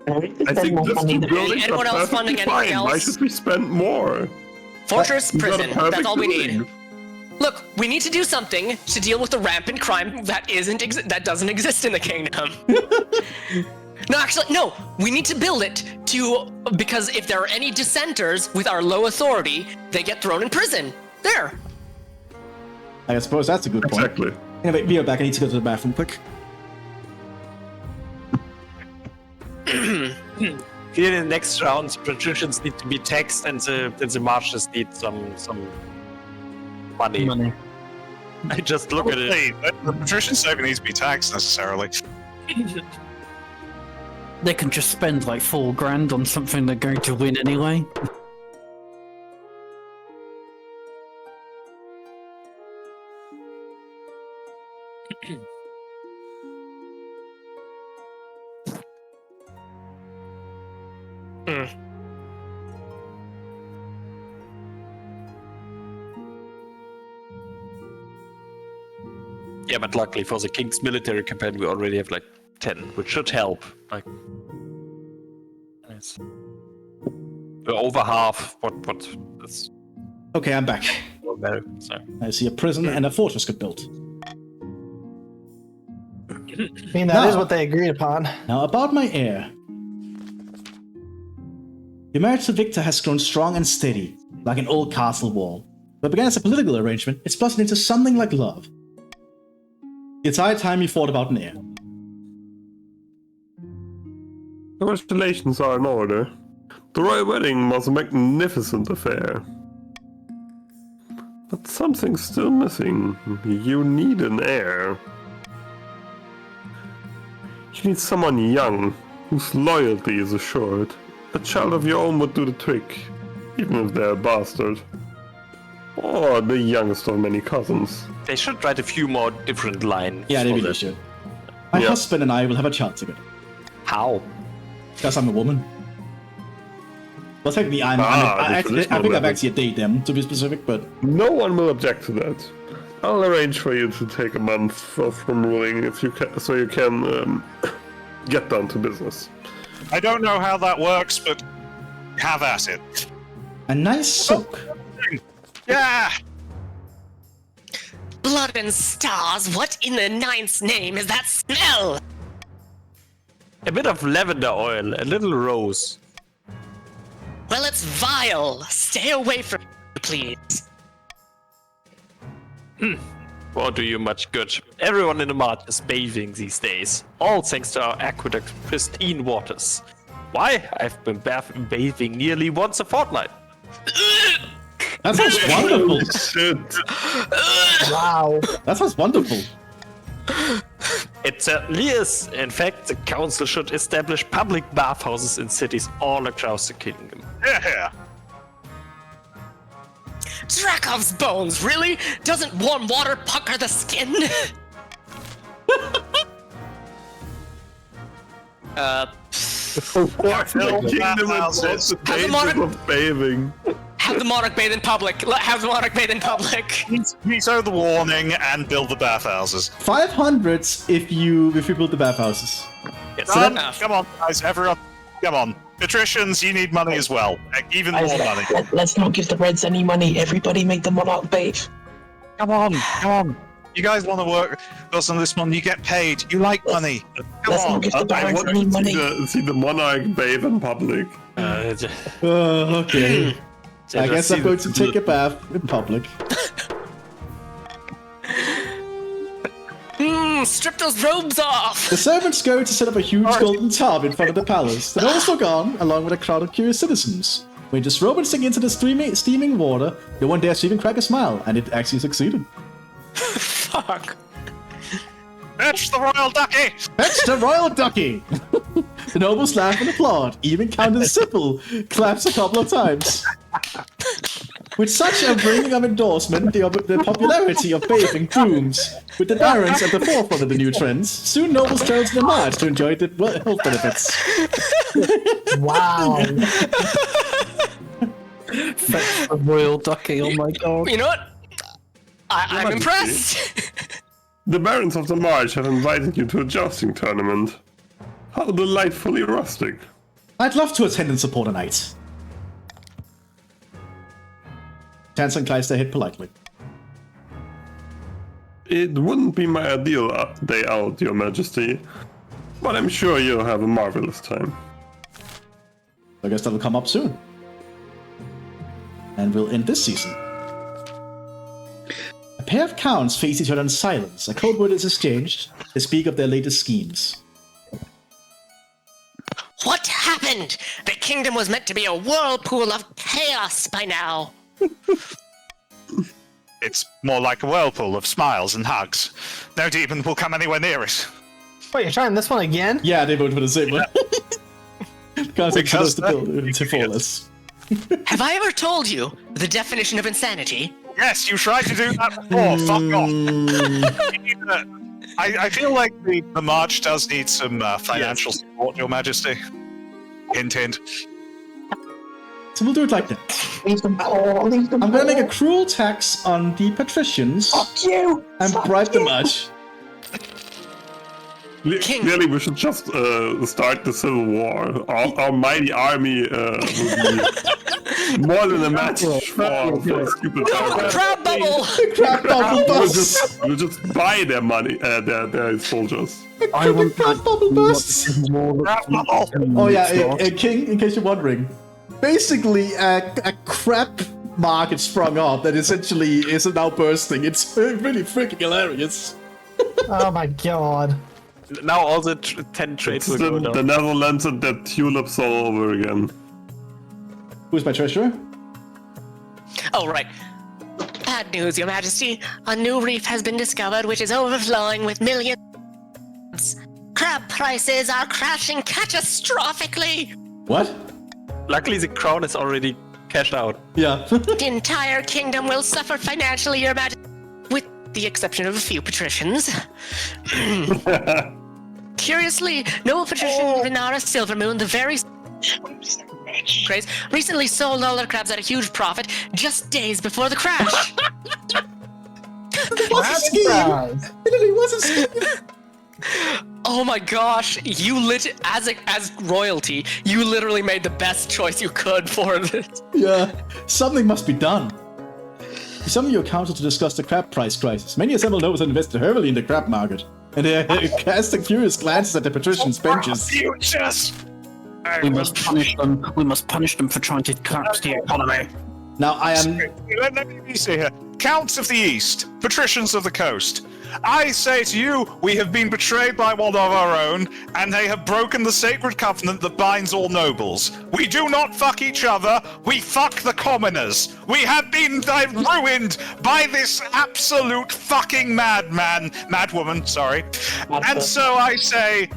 I think just 2 buildings are Anyone else funding perfectly anything fine. Why else? should we spend more? Fortress, We've got a prison. perfect That's all we need. building. Look, we need to do something to deal with the rampant crime that doesn't exist in the kingdom. No, actually, no. We need to build it because if there are any dissenters with our low authority, they get thrown in prison. There. I suppose that's a good point. Exactly. Anyway, be right back. I need to go to the bathroom quick. In the next round, patricians need to be taxed, and the marches need some money. I just look at it. Hey, the patricians don't need to be taxed necessarily. They can just spend like $4,000 on something they're going to win anyway. Yeah, but luckily for the king's military campaign, we already have like 10, which should help. Like, nice. We're over half. What? That's Okay, I'm back. better. So. I see a prison and a fortress get built. I mean, that is No. what they agreed upon. Now, about my heir. Your marriage to Victor has grown strong and steady, like an old castle wall. What began as a political arrangement, it's blossomed into something like love. It's high time you thought about an heir. Congratulations are in order. The royal wedding was a magnificent affair. But something's still missing. You need an heir. You need someone young, whose loyalty is assured. A child of your own would do the trick, even if they're a bastard. Or the youngest of many cousins. They should write a few more different lines. Yeah, they for really that. should. My Yeah. husband and I will have a child together. How? Because I'm a woman. Well, technically, I the think traditional I've method. actually dated them, to be specific, but... No one will object to that. I'll arrange for you to take a month off from ruling if you can, so you can get down to business. I don't know how that works, but have at it. A nice soak. Yeah! Blood and stars, what in the ninth's name is that smell? A bit of lavender oil, a little rose. Well, it's vile. Stay away from it, please. Won't do you much good. Everyone in the mart is bathing these days. All thanks to our aqueduct's pristine waters. Why? I've been bathing nearly once a fortnight. That sounds wonderful. Shit. Wow. That sounds wonderful. It certainly is. In fact, the council should establish public bathhouses in cities all across the kingdom. Yeah! Dracov's bones, really? Doesn't warm water pucker the skin? The kingdom involves the dangers of bathing. Have the monarch bathe in public. Have the monarch bathe in public. Veto the warning and build the bathhouses. 500 if you build the bathhouses. Yes. So that- enough. Come on, guys, everyone. Come on. Patricians, you need money as well. Even more money. Let's not give the Reds any money. Everybody make the monarch bathe. Come on. You guys want to work for some of this money? You get paid. You like money. Come Let's on. not give the I barons want any to money. see the monarch bathe in public. Okay. I guess I'm going to take a bath in public. Strip those robes off! The servants go to set up a huge golden tub in front of the palace. The nobles are gone, along with a crowd of curious citizens. When you disrobe and sink into the steaming water, no one dares to even crack a smile, and it actually succeeded. Fuck. Fetch the royal ducky! Fetch the royal ducky! The nobles laugh and applaud. Even Countess Sybil claps a couple of times. With such a ringing of endorsement, the popularity of bathing booms. With the barons at the forefront of the new trends, soon nobles travel to the march to enjoy the health benefits. Wow. Fetch the royal ducky, oh my god. You know what? I'm impressed. The barons of the March have invited you to a jousting tournament. How delightfully rustic. I'd love to attend and support a knight. Chancellor inclines their head politely. It wouldn't be my ideal day out, Your Majesty, but I'm sure you'll have a marvelous time. I guess that'll come up soon. And we'll end this season. A pair of counts face each other in silence. A code word is exchanged. They speak of their latest schemes. What happened? The kingdom was meant to be a whirlpool of chaos by now. It's more like a whirlpool of smiles and hugs. No demon will come anywhere near it. Wait, you're trying this one again? Yeah, they voted for the same one. Because it's supposed to that- build to flawless. Have I ever told you the definition of insanity? Yes, you tried to do that before. Fuck off. I feel like the march does need some financial support, Your Majesty. Hint, hint. So we'll do it like that. Leave them poor, leave them I'm gonna make a poor. cruel tax on the patricians Fuck you! and Fuck bribe them you. much. King. Clearly, we should just start the civil war. Our mighty army will be more than a match for a stupid army. Crab bubble! Crap bubble bus! We'll just buy their money, their soldiers. I want Crap bubble bus! Oh yeah, King, in case you're wondering. Basically, a crap market sprung up that essentially is now bursting. It's really freaking hilarious. Oh my god. Now all the 10 trades It's will go the down. Netherlands and their tulips all over again. Who's my treasurer? Oh, right. Bad news, Your Majesty. A new reef has been discovered which is overflowing with millions. Crab prices are crashing catastrophically. What? Luckily, the crown is already cashed out. Yeah. The entire kingdom will suffer financially, Your Majesty, with the exception of a few patricians. Curiously, noble patrician Renara Silvermoon, the very craze, recently sold all their crabs at a huge profit just days before the crash. What's a scheme? Surprise. Literally, what's a scheme? Oh my gosh, you as royalty, you literally made the best choice you could for this. Yeah. Something must be done. You summon your council to discuss the crab price crisis. Many assembled nobles have invested heavily in the crab market, and they are casting furious glances at the patricians' benches. Futures! We must punish them. We must punish them for trying to collapse the economy. Now I am. Let me see here. Counts of the East, patricians of the coast. I say to you, we have been betrayed by one of our own, and they have broken the sacred covenant that binds all nobles. We do not fuck each other, we fuck the commoners. We have been ruined by this absolute fucking madwoman, sorry. And so I say,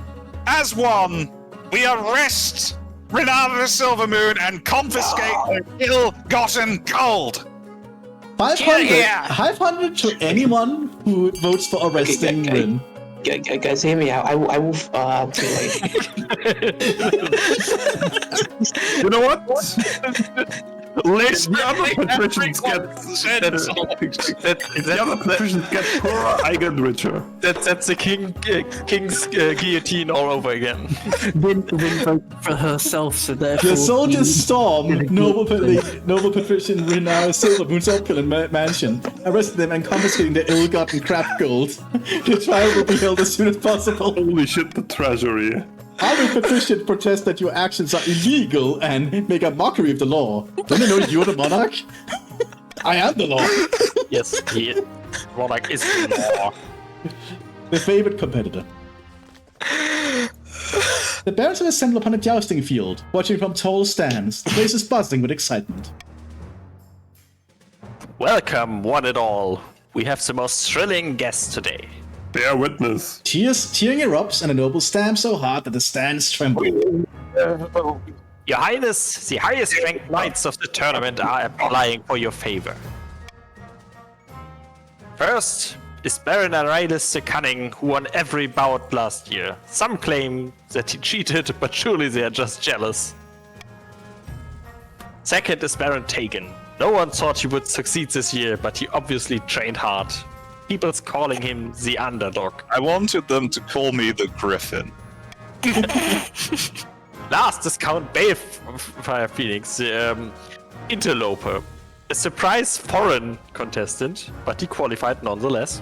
as one, we arrest Renata Silvermoon and confiscate their ill-gotten gold. 500, Yeah. 500 to anyone who votes for arresting Okay. Rin. Guys, hear me out. I will. Too late. You know what? The other patricians get poorer, I get richer. That's the king's guillotine all over again. Rin voted for herself, so therefore... The soldiers storm noble patrician Renara Silvermoon's opulent mansion, arrested them and confiscating their ill-gotten crap gold. The trial will be held as soon as possible. Holy shit, the treasury. Other patricians protest that your actions are illegal and make a mockery of the law. Don't they know you're the monarch? I am the law. Yes, he monarch is the law. the favorite competitor. The barons have assembled upon a jousting field, watching from tall stands. The place is buzzing with excitement. Welcome, one and all. We have the most thrilling guests today. Bear witness. Cheering erupts, and the nobles stamp so hard that the stands tremble. Your Highness, the highest ranked knights of the tournament are applying for your favor. First is Baron Aurelius the Cunning, who won every bout last year. Some claim that he cheated, but surely they are just jealous. Second is Baron Tegan. No one thought he would succeed this year, but he obviously trained hard. People's calling him the underdog. I wanted them to call me the Griffin. Last is Count Balefire Phoenix, the interloper. A surprise foreign contestant, but he qualified nonetheless.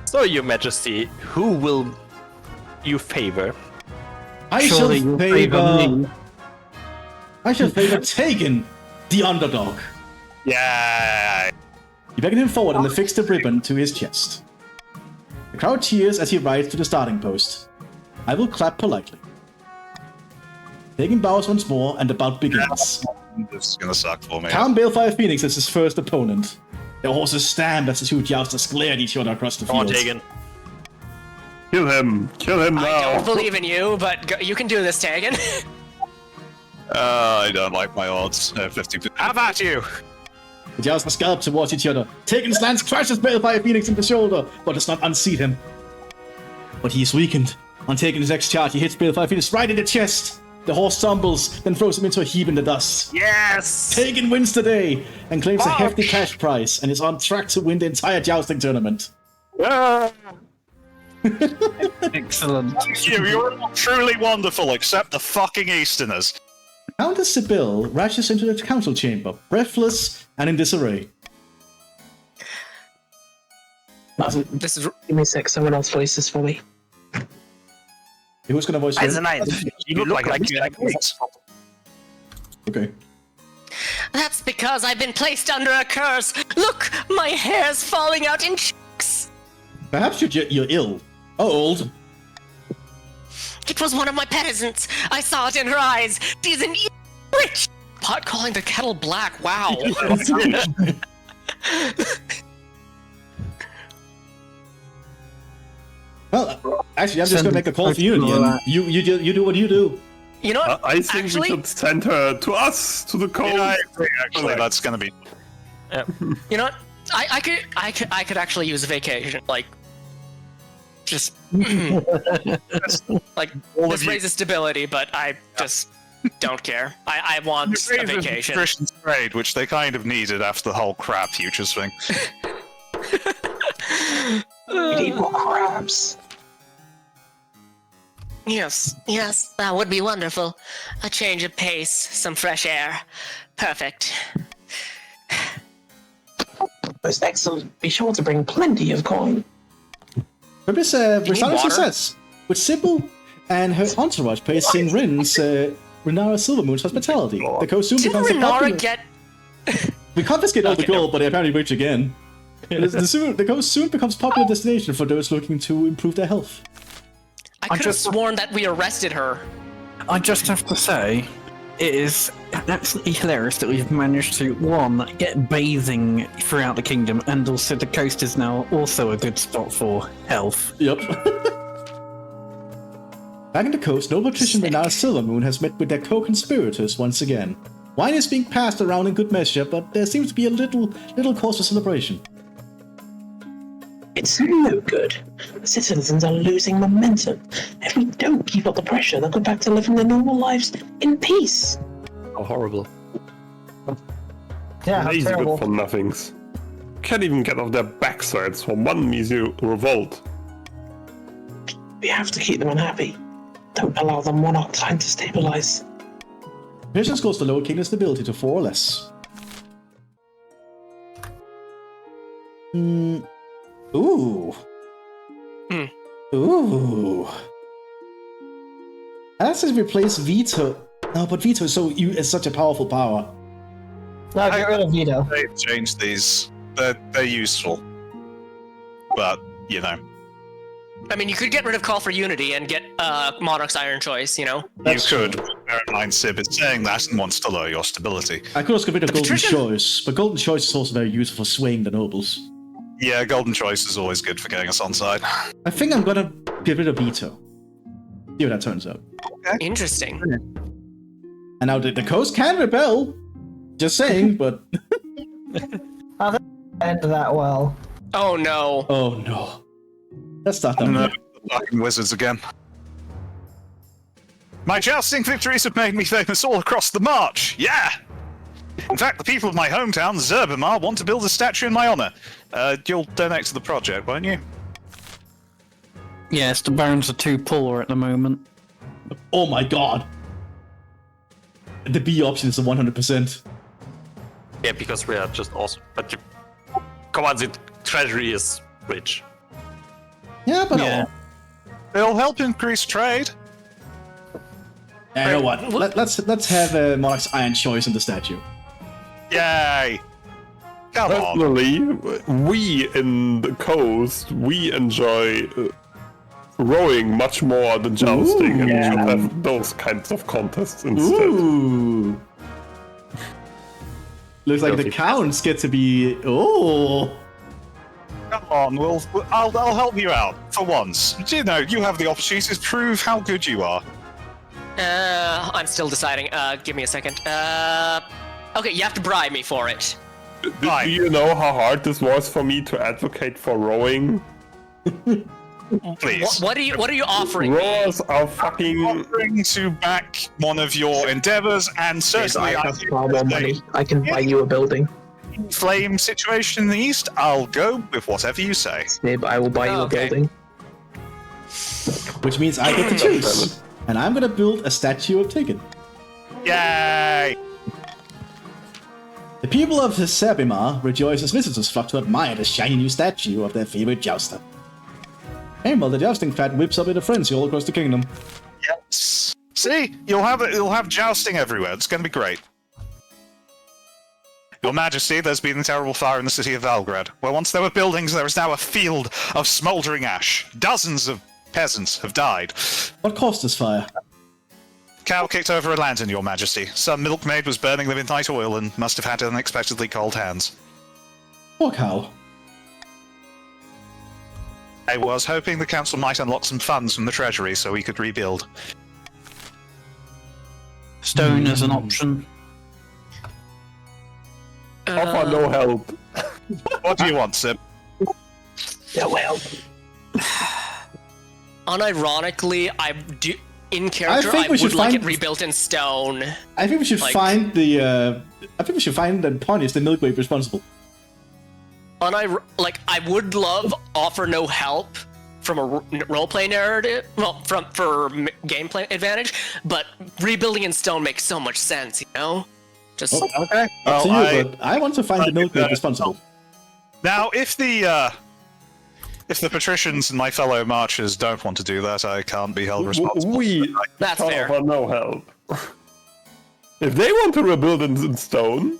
So, Your Majesty, who will you favor? I shall Surely you favor me. I shall favor Tegan, the underdog. Yeah. You beckon him forward and affix the ribbon to his chest. The crowd cheers as he rides to the starting post. I will clap politely. Tegan bows once more, and the bout begins. This is gonna suck for me. Count Balefire Phoenix is his first opponent. Their horses stand as the two jousters glare at each other across the Come on, field. Tegan. Kill him now. I don't believe in you, but you can do this, Tegan. I don't like my odds. 50. How about you? The jousters gallop towards each other. Tegan's lance crashes Balefire Phoenix in the shoulder, but does not unseat him. But he is weakened. On Tegan's next charge, he hits Balefire Phoenix right in the chest. The horse stumbles, then throws him into a heap in the dust. Yes! Tegan wins the day and claims a hefty cash prize and is on track to win the entire jousting tournament. Excellent. You're all truly wonderful, except the fucking Easterners. Countess Sibyl rushes into the council chamber, breathless and in disarray. This is Give me a sec, someone else voice this for me. Who's gonna voice As a her? knight, you look like you have wings. Okay. That's because I've been placed under a curse. Look, my hair's falling out in chunks. Perhaps you're ill. Old. It was one of my peasants. I saw it in her eyes. She's an witch. Pot calling the kettle black. Wow. Well, actually, I'm just gonna make a call for unity, and you do what you do. You know what? I think Actually, we should send her to us, to the coast. Yeah, I agree, actually, that's gonna be. you know what? I could actually use a vacation. Like, just like this raises stability, but I just don't care. I want a vacation. Christian trade, which they kind of needed after the whole crab futures thing. We need more crabs. Yes, that would be wonderful. A change of pace, some fresh air. Perfect. Most excellent. Be sure to bring plenty of coin. For this resounding water? success, with Sybil and her entourage praising Rin's Renara Silvermoon's hospitality, the coast soon Didn't becomes a popular... Renara get... We confiscate all the Okay, gold, but they apparently rich again. The coast soon becomes a popular destination for those looking to improve their health. I could have sworn that we arrested her. I just have to say, it is absolutely hilarious that we've managed to, one, get bathing throughout the kingdom, and also the coast is now also a good spot for health. Yep. Back in the coast, noble patrician Renara Silvermoon has met with their co-conspirators once again. Wine is being passed around in good measure, but there seems to be a little cause for celebration. It's no good. The citizens are losing momentum. If we don't keep up the pressure, they'll go back to living their normal lives in peace. Oh, horrible. Yeah, how These good terrible. for nothings. Can't even get off their backsides for one measly revolt. We have to keep them unhappy. Don't allow the monarch time to stabilize. Patrician scores the lower kingdom's stability to 4 or less. Ooh. Ooh. That says replace veto. No, but veto is such a powerful power. No, get rid of veto. They've changed these. They're useful. but, you know. I mean, you could get rid of Call for Unity and get Monarch's Iron Choice, you know? That's you could. true. Bear in mind, Sib is saying that and wants to lower your stability. I could also get rid of The Golden Patrician- Choice, but Golden Choice is also very useful for swaying the nobles. Yeah, Golden Choice is always good for getting us on side. I think I'm gonna get rid of Veto. See how that turns out. Interesting. And now the coast can rebel. Just saying, but End that well. Oh no. oh no, that's not No, done. the fucking wizards again. My jousting victories have made me famous all across the march. Yeah! In fact, the people of my hometown, Zerbimar, want to build a statue in my honor. You'll donate to the project, won't you? Yes, the barons are too poor at the moment. Oh my god. The B option is a 100%. Yeah, because we are just awesome. But come on, the treasury is rich. Yeah, but Yeah. It'll help increase trade. you know what? Let's have Monarch's Iron Choice in the statue. Yay! Come on. Personally, we in the coast, we enjoy rowing much more than jousting, and we should have those kinds of contests instead. Ooh. Looks like the counts get to be. Oh. Come on, I'll help you out for once. You know, you have the opportunity to prove how good you are. I'm still deciding. Give me a second. Okay, you have to bribe me for it. Do you know how hard this was for me to advocate for rowing? Please. What are you offering? Rowers are fucking. Offering to back one of your endeavors, and Yes, certainly I have far more money. I can buy you a building. flame situation in the east. I'll go with whatever you say. Sib, I will buy you a Okay. building. Which means I get to choose. And I'm gonna build a statue of Tegan. Yay! The people of Zerbimar rejoice as visitors flock to admire the shiny new statue of their favorite jouster. Meanwhile, the jousting fad whips up into frenzy all across the kingdom. Yes. See, you'll have jousting everywhere. It's going to be great. Your Majesty, there's been a terrible fire in the city of Valgrad, where once there were buildings, there is now a field of smouldering ash. Dozens of peasants have died. What caused this fire? Cow kicked over a lantern, Your Majesty. Some milkmaid was burning the midnight oil and must have had unexpectedly cold hands. Poor cow. I was hoping the council might unlock some funds from the treasury so we could rebuild. Stone is an option. Offer no help. What do you want, Sib? Yeah, well. Unironically, I do. In character, think I we should would like find- it rebuilt in stone. I think we should Like- find the. I think we should find and punish the milkmaid responsible. I would love offer no help from a roleplay narrative, well, for gameplay advantage, but rebuilding in stone makes so much sense, you know? Just Okay. Up to you, but I want to find the milkmaid that- responsible. Now, if the patricians and my fellow marchers don't want to do that, I can't be held responsible. We That's fair. offer no help. If they want to rebuild in stone,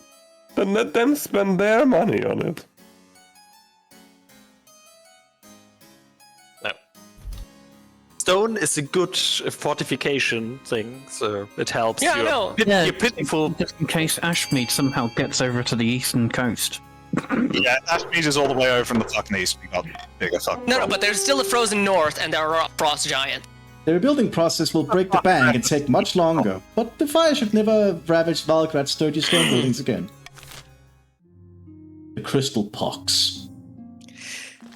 then let them spend their money on it. Stone is a good fortification thing, so it helps. Yeah, I your know. Yeah. your pitiful. Just in case Ashmead somehow gets over to the eastern coast. Yeah, Ashmead is all the way over from the fucking east. We got bigger fucking no, but there's still a frozen north, and there are frost giants. The rebuilding process will break the bank and take much longer, but the fire should never ravage Valgrad's sturdy stone buildings again. The crystal pox.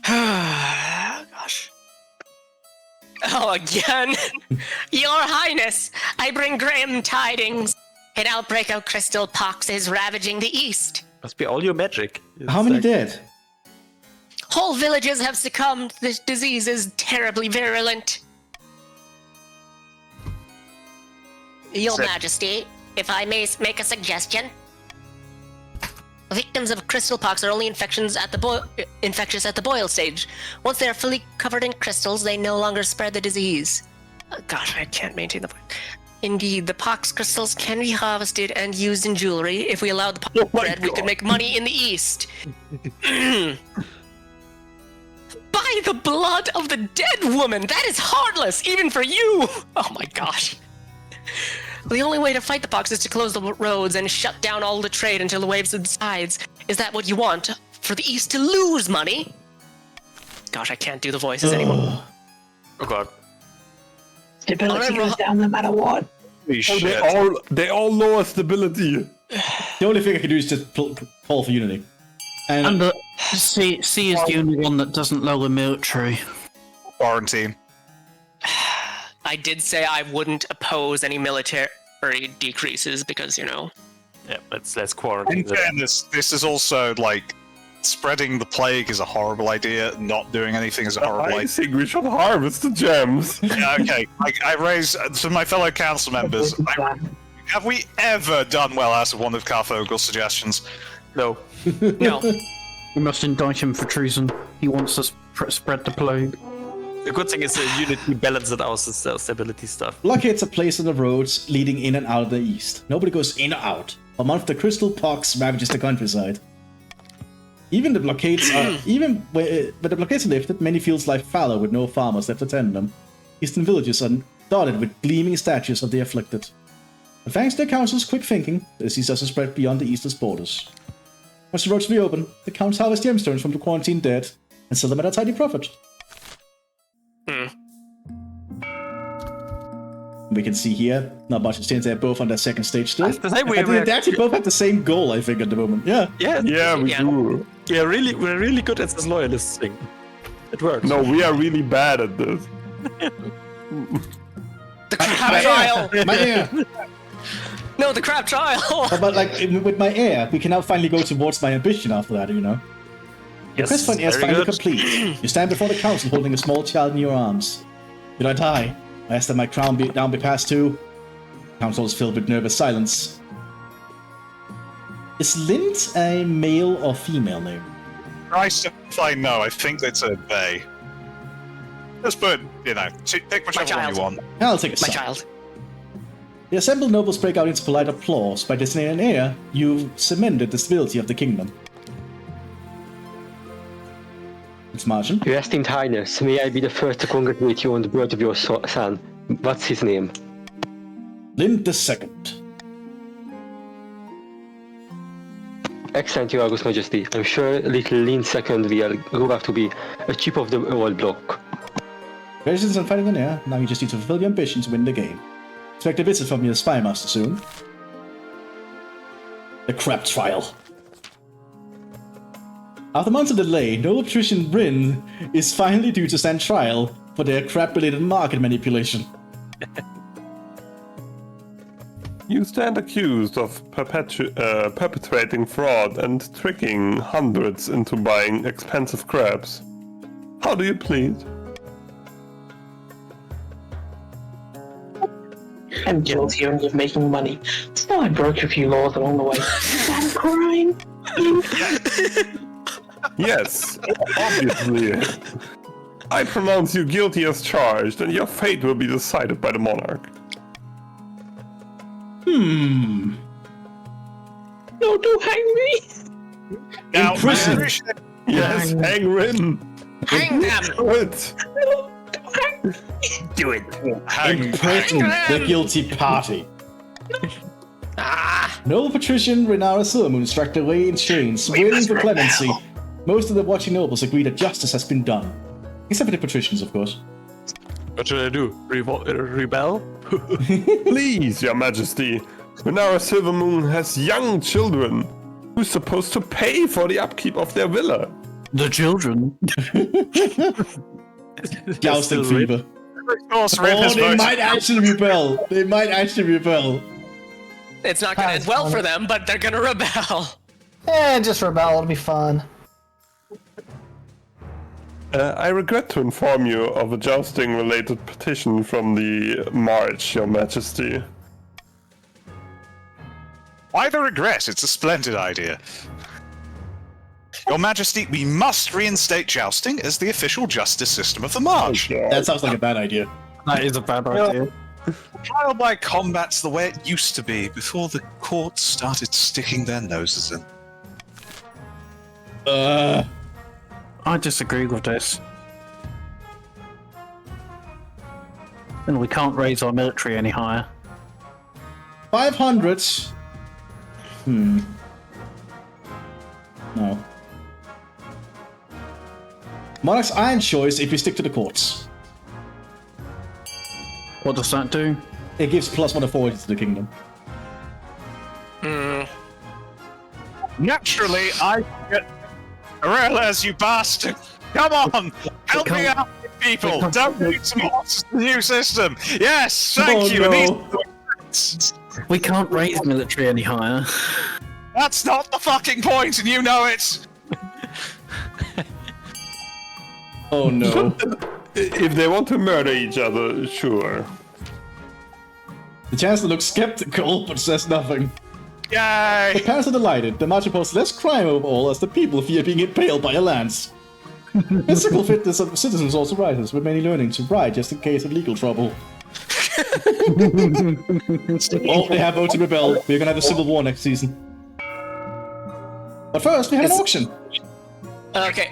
Gosh. Oh, again? Your Highness, I bring grim tidings. An outbreak of crystal pox is ravaging the east. Must be all your magic. How many dead? Whole villages have succumbed. This disease is terribly virulent. Your Majesty, if I may make a suggestion. Victims of crystal pox are only infectious at the boil stage. Once they are fully covered in crystals, they no longer spread the disease. Gosh, I can't maintain the point. Indeed, the pox crystals can be harvested and used in jewelry. If we allowed the pox spread, we could make money in the east. By the blood of the dead woman! That is heartless, even for you! Oh my gosh. The only way to fight the pox is to close the roads and shut down all the trade until the wave subsides. Is that what you want? For the East to lose money? Gosh, I can't do the voices anymore. Oh god. Stability goes down no matter what. Holy shit. They all lower stability. The only thing I can do is just call for unity. And C is the only one that doesn't lower military. Quarantine. I did say I wouldn't oppose any military decreases because, Yeah, let's quarantine. In fairness, this is also like spreading the plague is a horrible idea. Not doing anything is a horrible I idea. think we should harvest the gems. Yeah, okay. I raise to my fellow council members. Have we ever done well out of one of Carthogel's suggestions? No. no. We must indict him for treason. He wants to spread the plague. The good thing is the unity balances out the stability stuff. Blockades are placed on the roads leading in and out of the east. Nobody goes in or out. A month the crystal pox ravages the countryside. Even the blockades are when the blockades are lifted, many fields lie fallow with no farmers left to tend them. Eastern villages are dotted with gleaming statues of the afflicted. But thanks to the council's quick thinking, the disease doesn't spread beyond the eastern borders. Once the roads reopen, the counts harvest gemstones from the quarantined dead and sell them at a tidy profit. We can see here, not much has changed. They're both on their second stage still. They actually both have the same goal, I think, at the moment. Yeah. Yeah, we do. We're really good at this loyalist thing. It works. No, we are really bad at this. The crab trial! My heir! No, the crab trial! But like, with my heir, we can now finally go towards my ambition after that, you know? Yes, The quest for an heir is very finally good. complete. You stand before the council holding a small child in your arms. Did I die? I asked that my crown be passed too. The council is filled with nervous silence. Is Lynde a male or female name? Christ, if I know, I think it's a they. Just put, pick whichever one you want. I'll take a My side. child. The assembled nobles break out into polite applause. By designating an heir, you've cemented the stability of the kingdom. It's Martian. Your esteemed highness, may I be the first to congratulate you on the birth of your son. What's his name? Lynde II. Excellent, your August Majesty. I'm sure little Lynde II will grow up to be a chip of the old block. Congratulations on finding an heir. Now you just need to fulfill your ambition to win the game. Expect a visit from your spy master soon. The crab trial. After months of delay, noble patrician Rin is finally due to stand trial for their crab-related market manipulation. You stand accused of perpetrating fraud and tricking hundreds into buying expensive crabs. How do you plead? I'm guilty only of making money. Still, I broke a few laws along the way. Is that a crime? Yes, obviously. I pronounce you guilty as charged, and your fate will be decided by the monarch. No, don't hang me! Now, prison. Yes, hang Rin. Hang them! Do it. No, don't hang me! do it. Imprison the guilty party. Ah! Noble patrician Renara Silvermoon struck their way in chains, swearing for clemency. Most of the watching nobles agree that justice has been done. Except for the patricians, of course. What should I do? Rebel? Please, your majesty. Renara Silvermoon has young children. Who's supposed to pay for the upkeep of their villa? The children. Jousting fever. Course, Rin has They voted. might actually rebel. They might actually rebel. It's not gonna end well for them, but they're gonna rebel. Just rebel, it'll be fun. I regret to inform you of a jousting-related petition from the March, your majesty. Why the regret? It's a splendid idea. Your Majesty, we must reinstate jousting as the official justice system of the March. That sounds like a bad idea. That is a bad idea. Trial by combat's the way it used to be before the courts started sticking their noses in. I disagree with this. And we can't raise our military any higher. 500. No. Monarch's iron choice if you stick to the courts. What does that do? It gives +1 authority to the kingdom. Naturally, I get Arelas, you bastard! Come on! Help me out, people! Don't need some horses to the new system! Yes, thank you! No. We can't raise military any higher. That's not the fucking point, and you know it! Oh no. If they want to murder each other, sure. The Chancellor looks skeptical, but says nothing. Yay! The parents are delighted. The march imposes less crime overall as the people fear being impaled by a lance. Physical fitness of citizens also rises, with many learning to ride just in case of legal trouble. Oh, they have voted to rebel. We're gonna have a civil war next season. But first, we have an auction. Okay,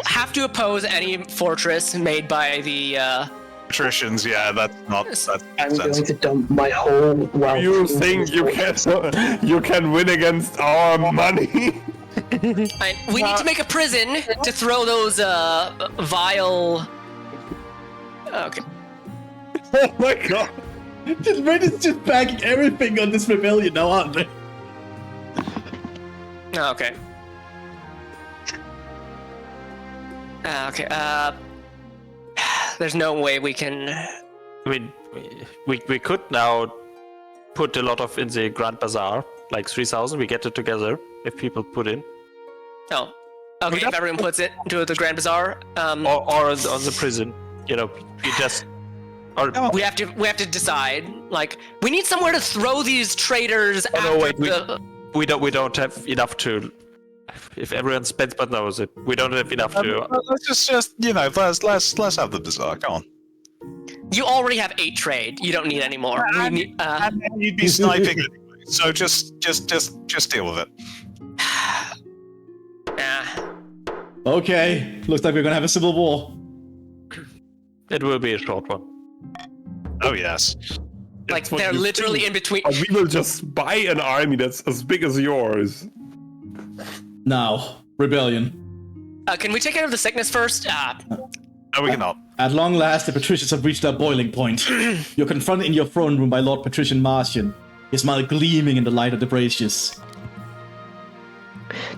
have to oppose any fortress made by the, Patricians, yeah, that's not... I'm going to dump my whole wealth. You think you can win against our money? we need to make a prison to throw those, vile... Okay. Oh my god! The British just backing everything on this rebellion now, aren't they? Okay. There's no way we can... I mean, we could now put a lot of in the Grand Bazaar, like 3,000. We get it together if people put in. Oh. Okay, if everyone puts it into the Grand Bazaar, Or on the prison. You know, you just. Or, we have to decide. Like, we need somewhere to throw these traitors after no, wait, the... we don't have enough to. If everyone spends but knows it, we don't have enough to. Let's just you know, let's have the bazaar. Come on. You already have 8 trade. You don't need any more. We need, And you'd be sniping anyway. So just deal with it. Okay, looks like we're gonna have a civil war. It will be a short one. Oh yes. like, what they're you literally think. in between. We will just buy an army that's as big as yours. Now, rebellion. Can we take care of the sickness first? No, we cannot. At long last, the patricians have reached their boiling point. You're confronted in your throne room by Lord Patrician Marcian, his smile gleaming in the light of the braziers.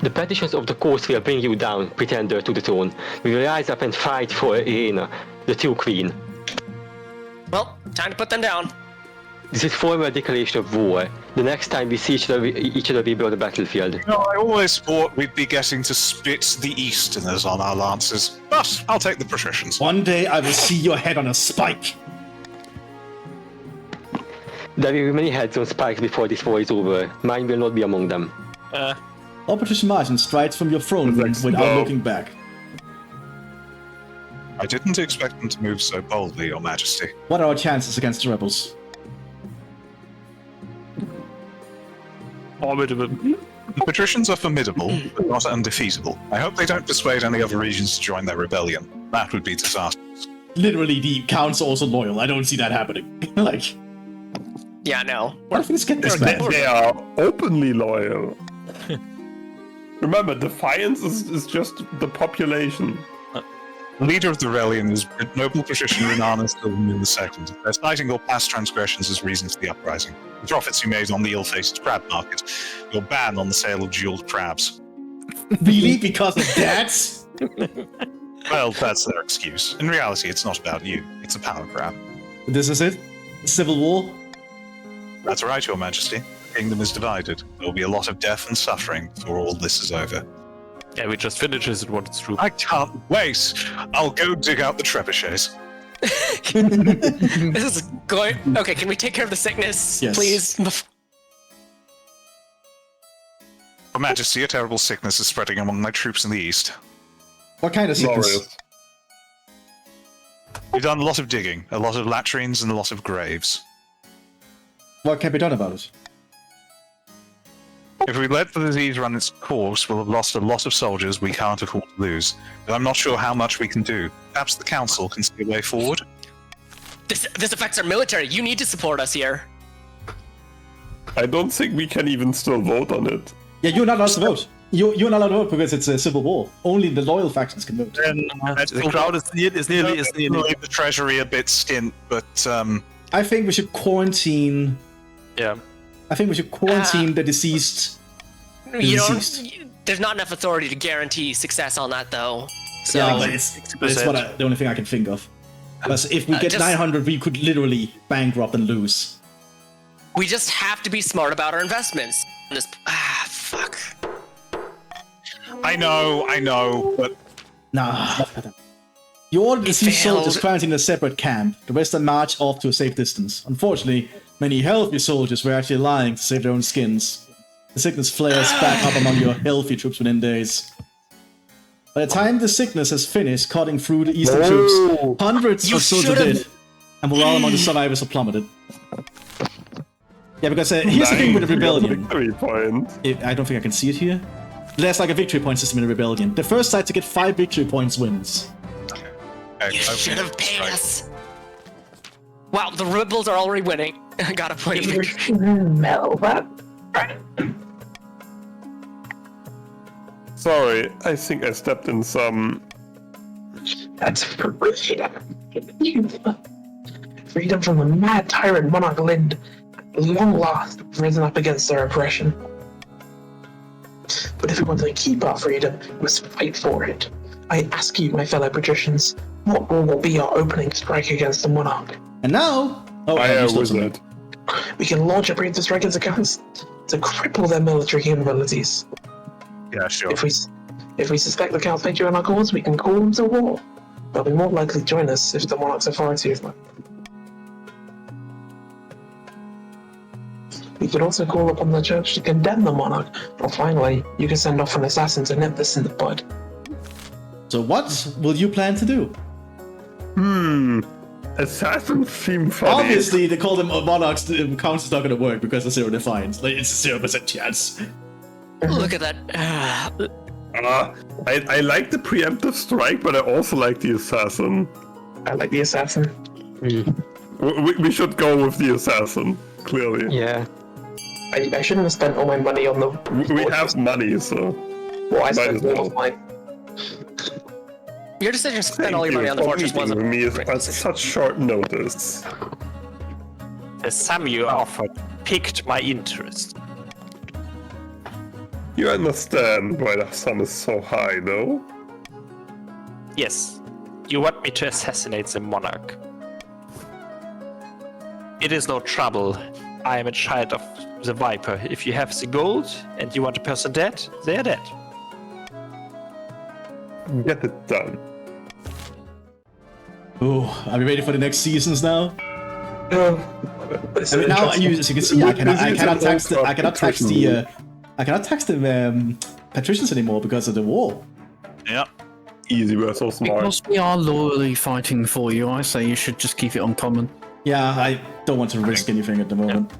The petitions of the coast will bring you down, pretender to the throne. We will rise up and fight for Irina, the true queen. Well, time to put them down. This is formal declaration of war. The next time we see each other, we build a battlefield. No, I always thought we'd be getting to spit the Easterners on our lances, but I'll take the patricians. One day I will see your head on a spike. There will be many heads on spikes before this war is over. Mine will not be among them. Lord Patrician Marcian strides from your throne room without looking back. I didn't expect them to move so boldly, Your Majesty. What are our chances against the rebels? Formidable. The patricians are formidable, but not undefeatable. I hope they don't persuade any other regions to join their rebellion. That would be disastrous. Literally, the counts are also loyal. I don't see that happening. Like, Yeah, no. why do things get this bad? They are openly loyal. Remember, defiance is just the population. The leader of the rebellion is noble patrician Renanus William II. They're citing your past transgressions as reasons for the uprising. The profits you made on the ill-fated crab market, your ban on the sale of jeweled crabs. Really? Because of that? Well, that's their excuse. In reality, it's not about you. It's a power grab. This is it? Civil war? That's right, Your Majesty. The kingdom is divided. There will be a lot of death and suffering before all this is over. Yeah, we just finish it what it's true. I can't wait. I'll go dig out the trebuchets. This is going... Okay, can we take care of the sickness, Yes. please? Your Majesty, a terrible sickness is spreading among my troops in the east. What kind of sickness? Glorious. We've done a lot of digging, a lot of latrines, and a lot of graves. What can be done about it? If we let the disease run its course, we'll have lost a lot of soldiers we can't afford to lose. But I'm not sure how much we can do. Perhaps the council can see a way forward? This affects our military. You need to support us here. I don't think we can even still vote on it. Yeah, you're not allowed to vote. You're not allowed to vote because it's a civil war. Only the loyal factions can vote. The crowd is nearly. Leave the treasury a bit skint, but I think we should quarantine. Yeah. I think we should quarantine the deceased. There's not enough authority to guarantee success on that, though. So Yeah, but it's the only thing I can think of. Because if we get 900, we could literally bankrupt and lose. we just have to be smart about our investments. Fuck. I know, but Nah. Your deceased failed. soldiers quarantined in a separate camp. The rest are marched off to a safe distance. Unfortunately, many healthy soldiers were actually lying to save their own skins. The sickness flares back up among your healthy troops within days. By the time the sickness has finished cutting through the eastern troops, hundreds of soldiers are dead, and morale among the survivors have plummeted. Yeah, because here's the thing with the rebellion. Victory point. I don't think I can see it here. There's like a victory point system in the rebellion. The first side to get 5 victory points wins. You should have paid us. Wow, the rebels are already winning. I got a point. Smell that? Sorry, I think I stepped in some. That's freedom. Freedom from the mad tyrant monarch Lynde. At long last, risen up against their oppression. But if we want to keep our freedom, we must fight for it. I ask you, my fellow patricians, what will be our opening strike against the monarch? And now... Oh, I you stole was something. it. We can launch a preemptive strike against accounts to cripple their military capabilities. yeah, sure. If we suspect the Count's victory on our cause, we can call them to war. They'll be more likely to join us if the monarch's authority is left. We could also call upon the church to condemn the monarch, or finally, you can send off an assassin to nip this in the bud. So what will you plan to do? Assassins seem funny. Obviously, they call them monarchs. The count is not going to work because of 0 defiance. Like, it's a 0% chance. Look at that. I like the preemptive strike, but I also like the assassin. I like the assassin. We should go with the assassin, clearly. Yeah. I shouldn't have spent all my money on the... We have money, so... Well, I might spent as well. all of mine. Your decision to spend all Thank your money you on the for fortress meeting wasn't with me a great at decision. such short notice. The sum you offered piqued my interest. You understand why the sum is so high, though? Yes, you want me to assassinate the monarch. It is no trouble. I am a child of the Viper. If you have the gold and you want a person dead, they are dead. Get it done. Ooh, are we ready for the next seasons now? This I is mean, now, interesting. as you can see, I cannot tax the Patricians. patricians anymore because of the war. Yeah. Easy, we're so smart. Because we are loyally fighting for you, I say you should just keep it on common. Yeah, I don't want to risk anything at the moment.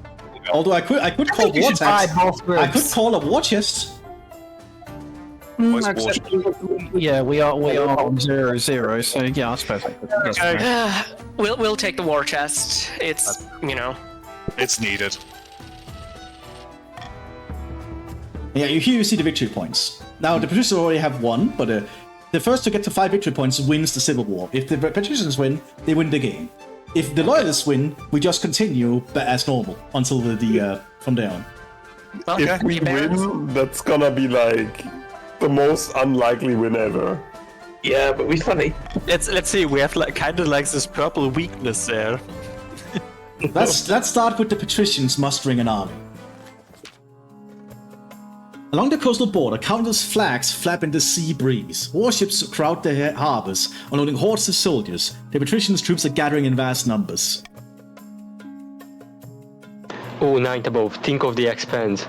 Although I could call you war should buy tax. both I could groups. call a war chest. Yeah, we are on 0-0, so yeah, I suppose. That's fair. We'll take the war chest. It's, It's needed. Yeah, here you see the victory points. Now the patricians already have 1, but the first to get to 5 victory points wins the civil war. If the patricians win, they win the game. If the loyalists win, we just continue as normal until the from there on. If we win, that's gonna be like the most unlikely win ever. Yeah, but we funny. Let's see. We have kind of like this purple weakness there. Let's start with the patricians mustering an army. Along the coastal border, countless flags flap in the sea breeze. Warships crowd the harbors, unloading hordes of soldiers. The patricians' troops are gathering in vast numbers. Oh, ninth above, think of the expense.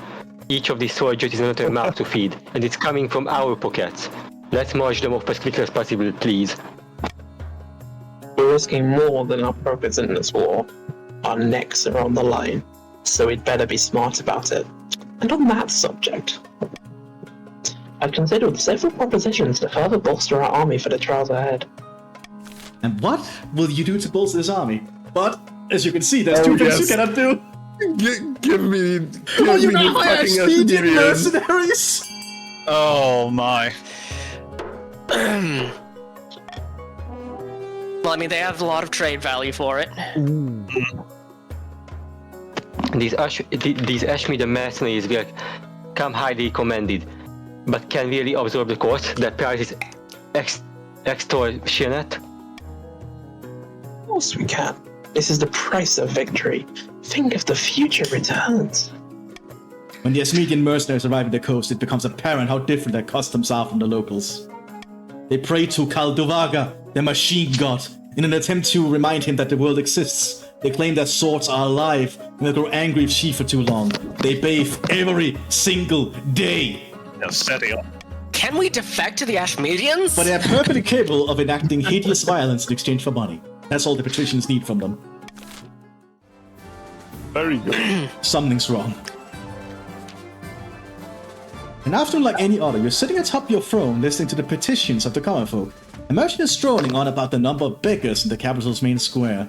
Each of these soldiers is another mouth to feed, and it's coming from our pockets. Let's march them off as quickly as possible, please. We're risking more than our profits in this war. Our necks are on the line, so we'd better be smart about it. And on that subject, I've considered several propositions to further bolster our army for the trials ahead. And what will you do to bolster this army? But as you can see, there's two things you cannot do. Give me You the can hire fucking speedy Assyrian. mercenaries. Oh my. Well, I mean, they have a lot of trade value for it. These Ashmead mercenaries will come highly commended, but can really absorb the cost. That price is extortionate. Of course we can. This is the price of victory. Think of the future returns. When the Asmedian mercenaries arrive at the coast, it becomes apparent how different their customs are from the locals. They pray to Kaldovaga, their machine god, in an attempt to remind him that the world exists. They claim their swords are alive and will grow angry if sheathed for too long. They bathe every single day. Now steady up. Can we defect to the Ashmedians? But they are perfectly capable of enacting hideous violence in exchange for money. That's all the patricians need from them. Very good. Something's wrong. An afternoon like any other, you're sitting atop your throne listening to the petitions of the common folk. A merchant is strolling on about the number of beggars in the capital's main square.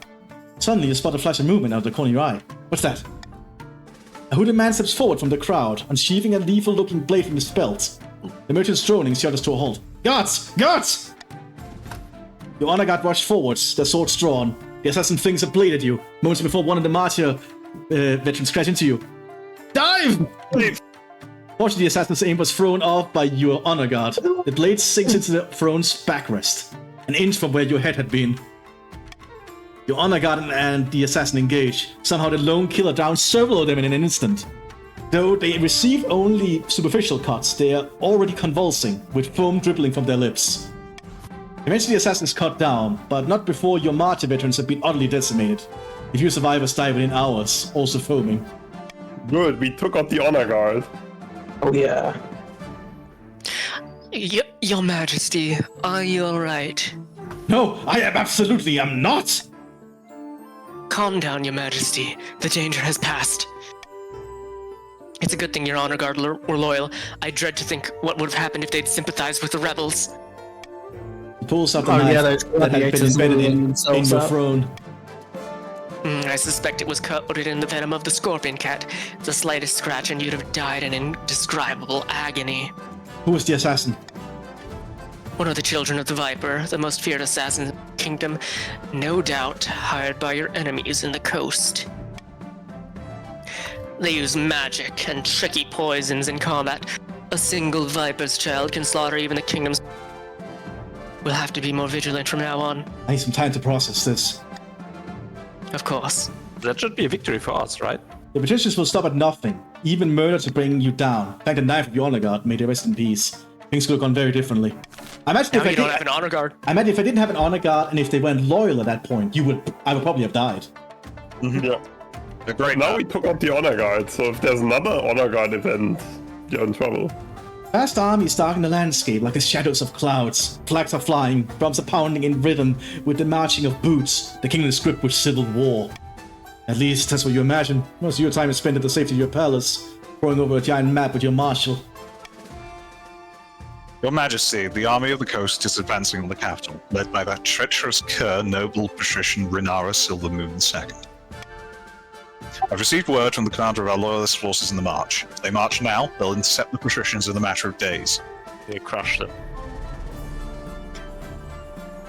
Suddenly you spot a flash of movement out of the corner of your eye. What's that? A hooded man steps forward from the crowd, unsheathing a lethal-looking blade from his belt. The merchant's droning shudders to a halt. Guards! Guards! Your honor guard rushed forwards, their swords drawn. The assassin flings a blade at you, moments before one of the martyr veterans crash into you. Dive! Fortunately, the assassin's aim was thrown off by your honor guard. The blade sinks into the throne's backrest, an inch from where your head had been. Your honor guard and the assassin engage. Somehow the lone killer downs several of them in an instant. Though they receive only superficial cuts, they are already convulsing, with foam dribbling from their lips. Eventually the assassin is cut down, but not before your martyr veterans have been utterly decimated. A few survivors die within hours, also foaming. Good, we took out the honor guard. Oh yeah. Your Majesty, are you alright? No, I am not! Calm down, Your Majesty. The danger has passed. It's a good thing your honor guard were loyal. I dread to think what would have happened if they'd sympathized with the rebels. He pulls out the knife those that had been gladiators embedded moving in themselves your up. throne. I suspect it was coated in the venom of the scorpion cat. The slightest scratch and you'd have died in indescribable agony. Who was the assassin? One of the children of the Viper, the most feared assassin in the kingdom, no doubt hired by your enemies in the coast. They use magic and tricky poisons in combat. A single Viper's child can slaughter even the kingdom's... We'll have to be more vigilant from now on. I need some time to process this. Of course. That should be a victory for us, right? The petitions will stop at nothing, even murder to bring you down. Thank the knife of your honor guard, may they rest in peace. Things could have gone very differently. I imagine Now you don't have an honor guard. I imagine if I didn't have an honor guard and if they weren't loyal at that point, I would probably have died. Yeah. They're great Now we took out the honor guard, so if there's another honor guard event, you're in trouble. Vast armies darken the landscape like the shadows of clouds. Flags are flying, drums are pounding in rhythm with the marching of boots. The kingdom is gripped with civil war. At least that's what you imagine. Most of your time is spent at the safety of your palace, poring over a giant map with your marshal. Your Majesty, the army of the coast is advancing on the capital, led by that treacherous cur, noble patrician Renara Silvermoon II. I've received word from the commander of our loyalist forces in the march. If they march now, they'll intercept the patricians in a matter of days. They crush them.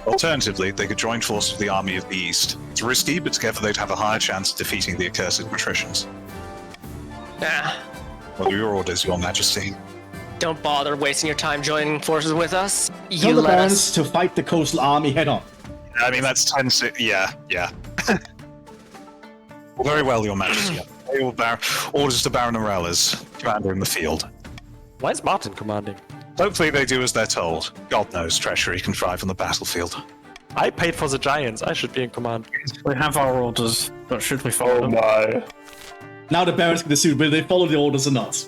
Alternatively, they could join forces with the army of the east. It's risky, but together they'd have a higher chance of defeating the accursed patricians. What are your orders, Your Majesty? Don't bother wasting your time joining forces with us. Tell You the let barons us... to fight the coastal army head on. I mean, that's 10-6. Yeah. Very well, Your Majesty. Orders to Baron Morales, commander in the field. Why is Martin commanding? Hopefully they do as they're told. God knows treachery can thrive on the battlefield. I paid for the giants. I should be in command. We have our orders, but should we follow Oh them? my. Now the barons can decide whether they follow the orders or not.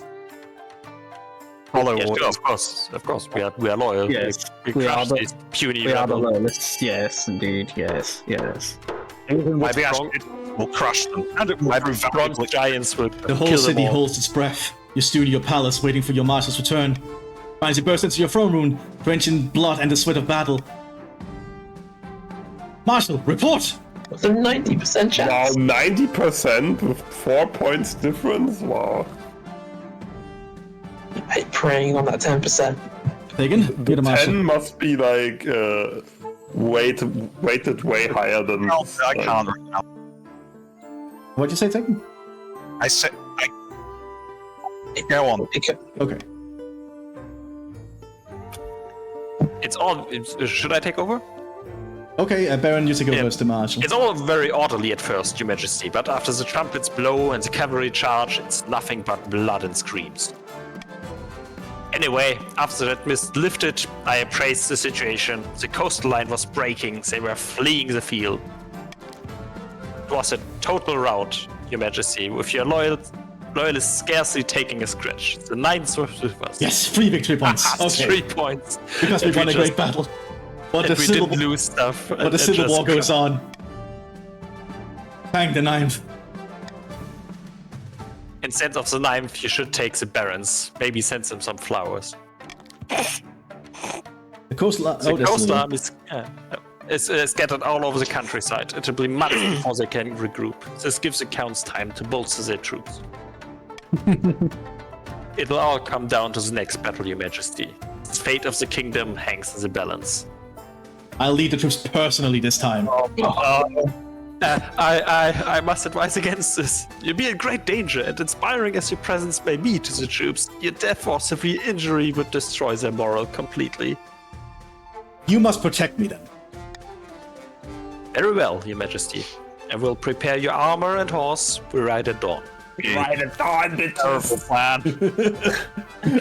Follow Yes, orders. of course. We are loyal. Yes, we we crush are the- these puny We are the rebels. loyalists. Yes, indeed. Yes. Maybe we'll crush them. And it will prove Bronze valuable. giants will The whole kill them city all. holds its breath. You stew in your palace, waiting for your master's return. Finally, you burst into your throne room, drenched in blood and the sweat of battle. Marshal, report! With a 90% chance. Wow, 90% with 4 points difference? Wow. I'm preying on that 10%. Pagan, be the master. 10 must be like weighted way higher than. I can't recount. What'd you say, Pagan? I said. Go on. Okay. It's all. Should I take over? Okay, Baron, you take over as the marshal. It's all very orderly at first, Your Majesty, but after the trumpets blow and the cavalry charge, it's nothing but blood and screams. Anyway, after that mist lifted, I appraised the situation. The coastline was breaking, they were fleeing the field. It was a total rout, Your Majesty, with your loyalists scarcely taking a scratch. The Knights were with us. Yes, 3 victory points. Okay. 3 points. Because we won a great battle. But the we Civil didn't lose stuff. But the Civil War goes on. Thank the 9th. Instead of the 9th, you should take the barons. Maybe send them some flowers. The coastline. The coastline is scattered all over the countryside. It will be months before they can regroup. This gives the counts time to bolster their troops. It'll all come down to the next battle, Your Majesty. The fate of the kingdom hangs in the balance. I'll lead the troops personally this time. I must advise against this. You'll be in great danger, and inspiring as your presence may be to the troops, your death or severe injury would destroy their morale completely. You must protect me then. Very well, Your Majesty. I will prepare your armor and horse. We ride at dawn. Right at dawn, Terrible plan.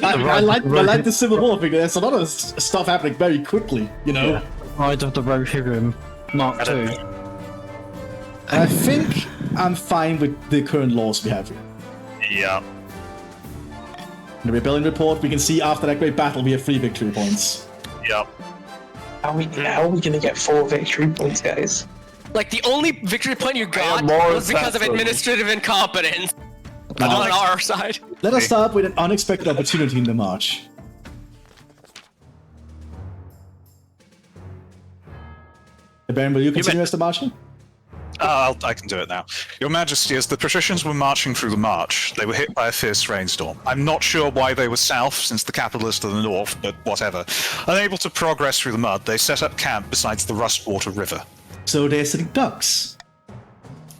I like the Civil War figure. There's a lot of stuff happening very quickly, you know? Ride of the Rohirrim, Mark II. And I think I'm fine with the current laws we have here. Yeah. In the rebellion report, we can see after that great battle, we have 3 victory points. Yep. How are we gonna get 4 victory points, guys? Like, the only victory point you got more was because of assassins. administrative incompetence. On our side. Let us start with an unexpected opportunity in the march. Baron, will you continue as the marshal? I can do it now. Your Majesty, as the patricians were marching through the march, they were hit by a fierce rainstorm. I'm not sure why they were south, since the capital is to the north, but whatever. Unable to progress through the mud, they set up camp beside the Rustwater River. So they're sitting ducks.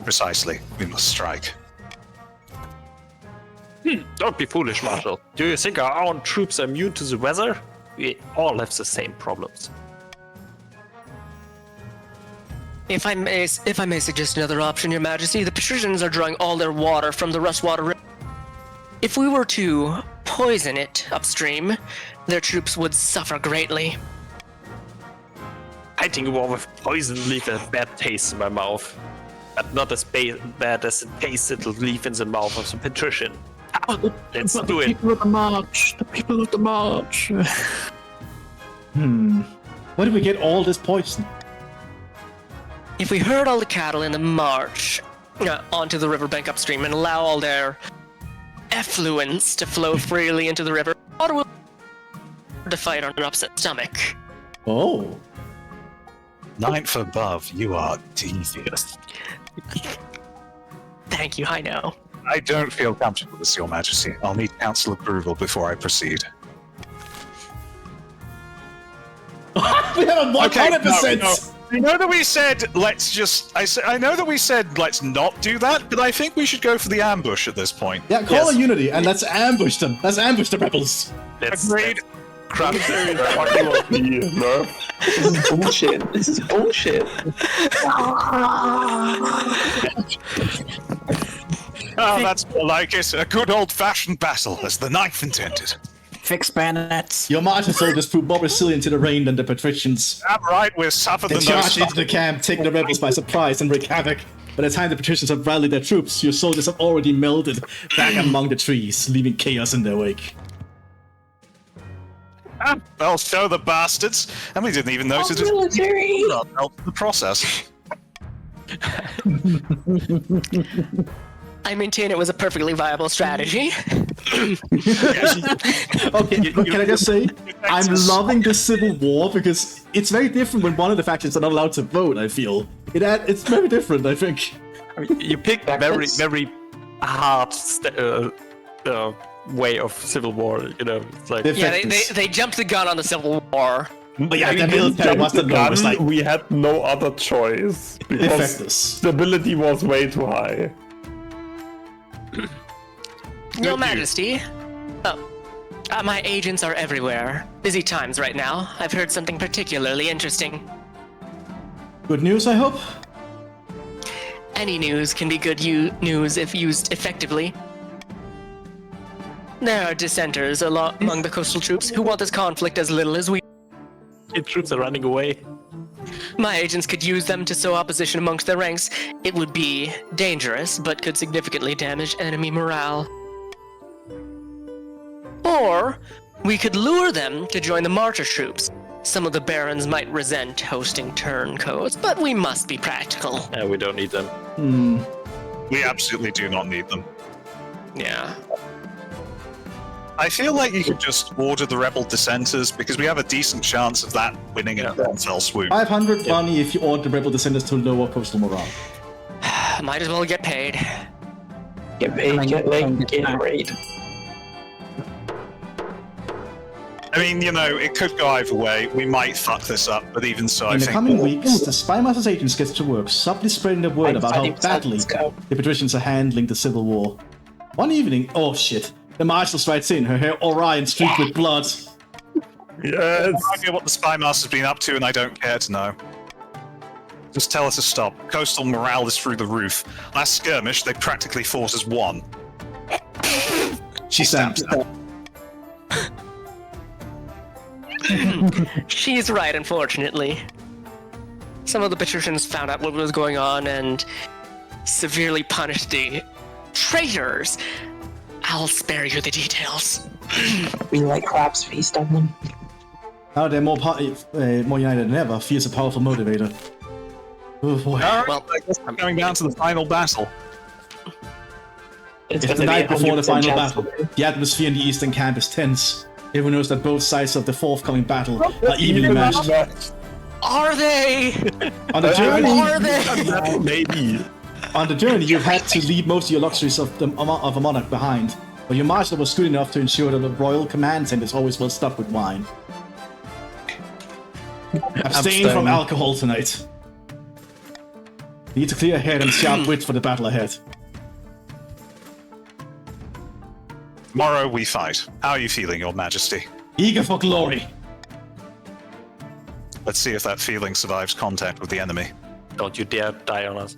Precisely. We must strike. Don't be foolish, Marshal. Do you think our own troops are immune to the weather? We all have the same problems. If I may suggest another option, Your Majesty, the patricians are drawing all their water from the Rustwater River. If we were to poison it upstream, their troops would suffer greatly. I think war with poison leave a bad taste in my mouth, but not as bad as the taste it'll leave in the mouth of the patrician. Let's do it. People of the march. The people of the march. Where did we get all this poison? If we herd all the cattle in the march onto the riverbank upstream and allow all their effluents to flow freely into the river, water will to fight on an upset stomach. Oh. 9th above, you are devious. Thank you, I know. I don't feel comfortable with this, Your Majesty. I'll need council approval before I proceed. We have a 100%! No. I know that we said I know that we said let's not do that, but I think we should go for the ambush at this point. Yeah, call a unity and let's ambush them. Let's ambush the rebels. Agreed. Crap. No. This is bullshit. This is bullshit. Oh, that's more like it. A good old-fashioned battle, as the knife intended. Fix bayonets. Your martial soldiers prove more resilient to the rain than the patricians. I'm right, we're suffered They the charge most. into the camp, taking the rebels by surprise and wreak havoc. By the time the patricians have rallied their troops, your soldiers have already melted back among the trees, leaving chaos in their wake. I'll show the bastards, and we didn't even notice it. Military! The process. I maintain it was a perfectly viable strategy. Okay, but can I just say, I'm loving this civil war because it's very different when one of the factions are not allowed to vote, I feel. It's very different, I think. I mean, you picked very, very hard way of civil war, you know. It's like They jumped the gun on the Civil War. But yeah, the military must have known. Was like, we had no other choice because Effectus. stability was way too high. Your Majesty. My agents are everywhere. Busy times right now. I've heard something particularly interesting. good news, I hope? Any news can be good news if used effectively. There are dissenters among the coastal troops who want this conflict as little as we. the troops are running away. My agents could use them to sow opposition amongst their ranks. It would be dangerous, but could significantly damage enemy morale. Or we could lure them to join the martyr troops. Some of the barons might resent hosting turncoats, but we must be practical. Yeah, we don't need them. We absolutely do not need them. Yeah. I feel like you could just order the rebel dissenters because we have a decent chance of that winning in one fell swoop. 500 money if you order the rebel descendants to lower coastal morale. Might as well get paid. Get paid, get late, get raid. I mean, you know, it could go either way. We might fuck this up, but even so, I In the think coming weeks, the Spymaster's agents get to work, subtly spreading the word about how badly the patricians are handling the civil war. One evening, oh shit, the marshal strides in, her hair Orion streaked with blood. Yes. I know what the spy master's been up to, and I don't care to know. Just tell her to stop. Coastal morale is through the roof. Last skirmish, they practically fought as one. She stamps. She's right, unfortunately. Some of the patricians found out what was going on and severely punished the traitors. I'll spare you the details. We like crabs feast on them. Now they're more united than ever, feels a powerful motivator. Oh boy. Well, I guess I'm going down to the final battle. It's It's the night before the final battle. The atmosphere in the eastern camp is tense. Everyone knows that both sides of the forthcoming battle are evenly matched. are they? On the journey, Are they? Maybe. on the journey, you've had to leave most of your luxuries of a monarch behind, but your marshal was good enough to ensure that the royal command tent is always well stuffed with wine. Abstain from alcohol tonight. Need a clear head and sharp wit for the battle ahead. Tomorrow we fight. How are you feeling, Your Majesty? Eager for glory. Let's see if that feeling survives contact with the enemy. Don't you dare die on us.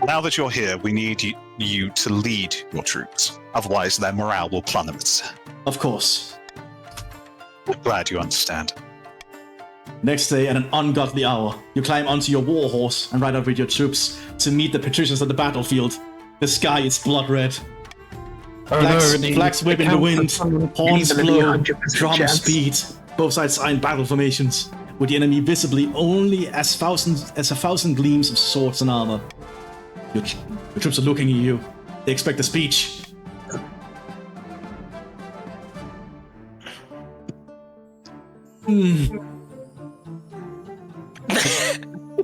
Now that you're here, we need you to lead your troops. Otherwise, their morale will plummet. Of course. I'm glad you understand. Next day, at an ungodly hour, you climb onto your war horse and ride out with your troops to meet the patricians on the battlefield. The sky is blood red. Flags whip in the wind, horns blow, drums beat. Both sides are in battle formations, with the enemy visibly only as a thousand gleams of swords and armor. Your troops are looking at you. They expect a speech.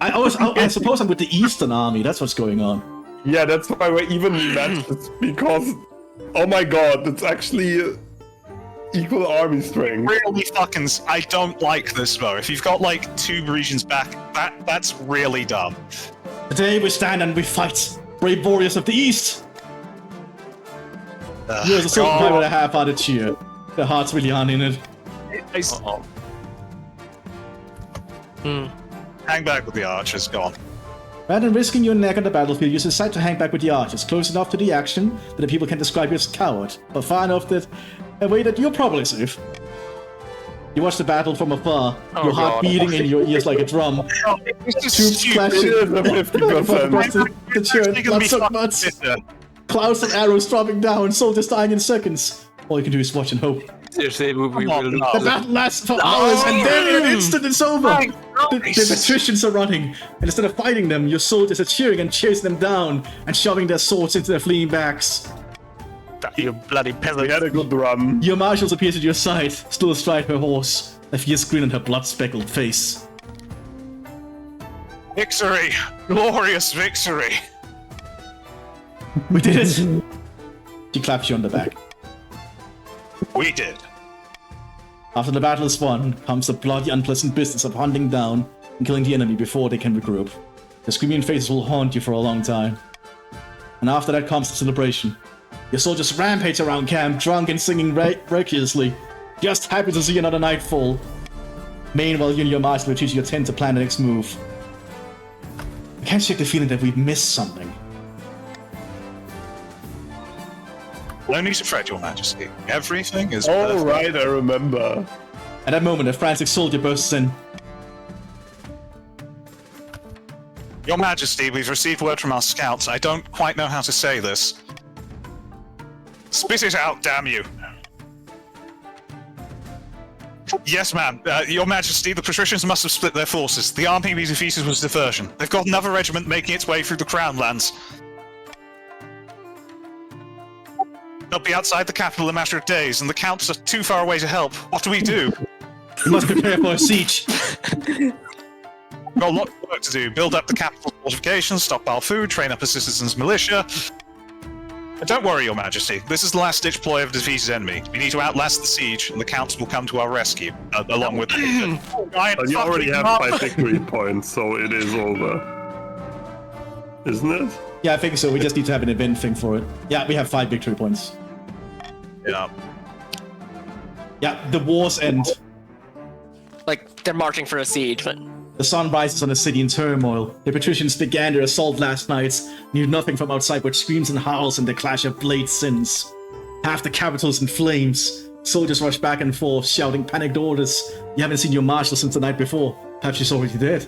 I suppose I'm with the Eastern Army. That's what's going on. Yeah, that's why we're evenly matched. It's because, oh my god, it's actually equal army strength. Really fucking... I don't like this, though. If you've got, like, 2 regions back, that's really dumb. Today we stand and we fight, brave warriors of the East. Here's a certain point with a half-hearted cheer. Their hearts really aren't in it. Hang back with the archers, go on. Rather than risking your neck on the battlefield, you decide to hang back with the archers, close enough to the action that the people can describe you as a coward, but far enough that a way that you're probably safe. You watch the battle from afar, your heart beating in your ears like a drum. Troops clashing across the church, blood soaked muds. Clouds of arrows dropping down, soldiers dying in seconds. All you can do is watch and hope. Seriously, we will lose. The battle lasts for hours, and then in an instant it's over. The patricians are running, and instead of fighting them, your soldiers are cheering and chasing them down and shoving their swords into their fleeing backs. You bloody We peasant. had a good run. Your marshals appears at your side, still astride her horse, a fierce grin on her blood-speckled face. Victory! Glorious victory! We did it! She claps you on the back. We did. After the battle is won, comes the bloody, unpleasant business of hunting down and killing the enemy before they can regroup. The screaming faces will haunt you for a long time. And after that comes the celebration. Your soldiers rampage around camp, drunk and singing recklessly, just happy to see another night fall. Meanwhile, you and your marshal will teach your tent to plan the next move. I can't shake the feeling that we've missed something. No need to fret, Your Majesty. Everything is Oh, perfect. right, I remember. At that moment, a frantic soldier bursts in. Your Majesty, we've received word from our scouts. I don't quite know how to say this. Spit it out, damn you. Yes, ma'am. Your Majesty, the patricians must have split their forces. The army we defeated was diversion. They've got another regiment making its way through the Crown lands. They'll be outside the capital in a matter of days, and the counts are too far away to help. What do we do? We must prepare for a siege. We've got a lot of work to do. Build up the capital fortifications, stockpile food, train up a citizens' militia. But don't worry, Your Majesty. This is the last-ditch ploy of a defeated enemy. We need to outlast the siege, and the counts will come to our rescue, along with... But you already have 5 victory points, so it is over. Isn't it? Yeah, I think so. We just need to have an event thing for it. Yeah, we have 5 victory points. Yeah. Yeah, the wars end. Like, they're marching for a siege, but... The sun rises on the city in turmoil. The patricians began their assault last night, knew nothing from outside but screams and howls and the clash of blades since. Half the capital's in flames. Soldiers rush back and forth, shouting panicked orders. You haven't seen your marshal since the night before. Perhaps she's already dead.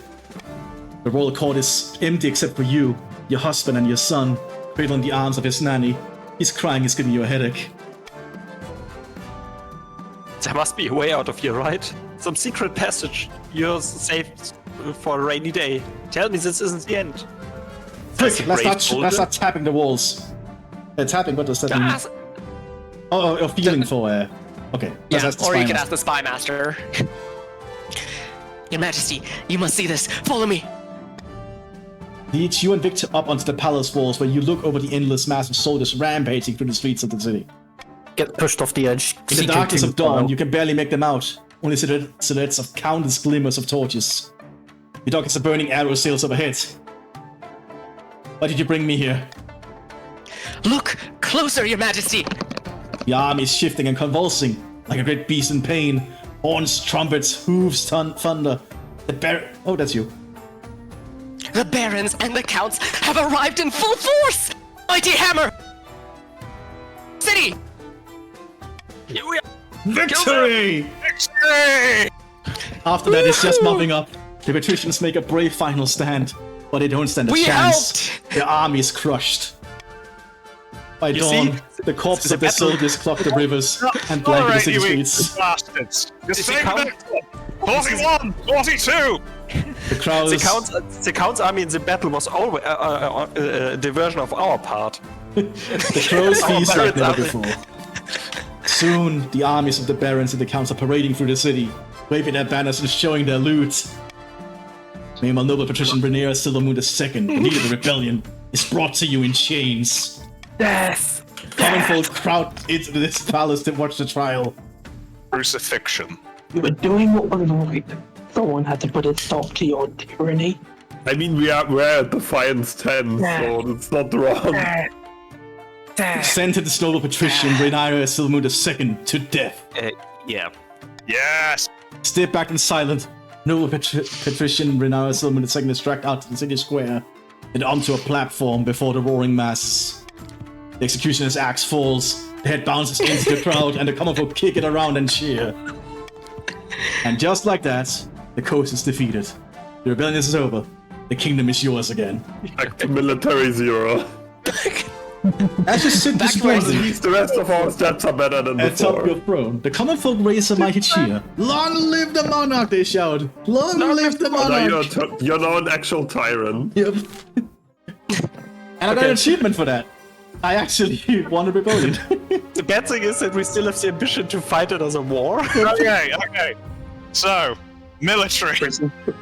The royal court is empty except for you, your husband and your son, cradled in the arms of his nanny. He's crying, he's giving you a headache. There must be a way out of here, right? Some secret passage you're saved for a rainy day. Tell me this isn't the end. Quick, let's brave start tapping the walls. Tapping, what does that mean? Ask- Oh, feeling for, okay. Yeah, That's the or you spy could master. ask the spy master. Your Majesty, you must see this. Follow me. Leads you and Victor up onto the palace walls where you look over the endless mass of soldiers rampaging through the streets of the city. Get pushed off the edge. In the darkness of dawn, you can barely make them out. Only silhouettes of countless glimmers of torches. You dog the burning arrow sails overhead. Why did you bring me here? Look closer, Your Majesty. The army is shifting and convulsing, like a great beast in pain. Horns, trumpets, hooves, thunder. Oh, that's you. The barons and the counts have arrived in full force. Mighty hammer. City. Victory! Victory! After that, it's just mopping up. The patricians make a brave final stand, but they don't stand a We chance. helped! Their army is crushed. By You dawn, see? the corpses of the battle- soldiers clog the rivers and blanket the Alright, city you streets. bastards. You're Is it saving count? it. 41! 42! The crowds. The Count's army in the battle was always a diversion of our part. The crows feast like Barons' never army. before. Soon, the armies of the barons and the counts are parading through the city, waving their banners and showing their loot. Meanwhile, noble patrician Rhaenyra Silvermoon II, the leader of the rebellion, is brought to you in chains. Death. Common folk crowd into this palace to watch the trial. Crucifixion. You were doing what was right. Someone had to put a stop to your tyranny. I mean, we're at Defiance 10, so it's not wrong. Sentenced noble patrician Rhaenyra Silvermoon II to death. Yeah. Yes! Step back and silent. Noble patrician Rhaenyra Silvermoon II is dragged out to the city square and onto a platform before the roaring masses. The executioner's axe falls, the head bounces into the crowd, and the common folk kick it around and cheer. And just like that, the coast is defeated. The rebellion is over. The kingdom is yours again. Back to military zero. As you sit Back to where- At disgruntled least the rest of our stats are better than atop before. your throne, the common folk raise a mighty cheer. Long live the monarch, they shout. Long live the Oh, no, monarch. you're now an actual tyrant. Yep. And I got an achievement for that. I actually won a rebellion. The bad thing is that we still have the ambition to fight it as a war. Okay. So, military.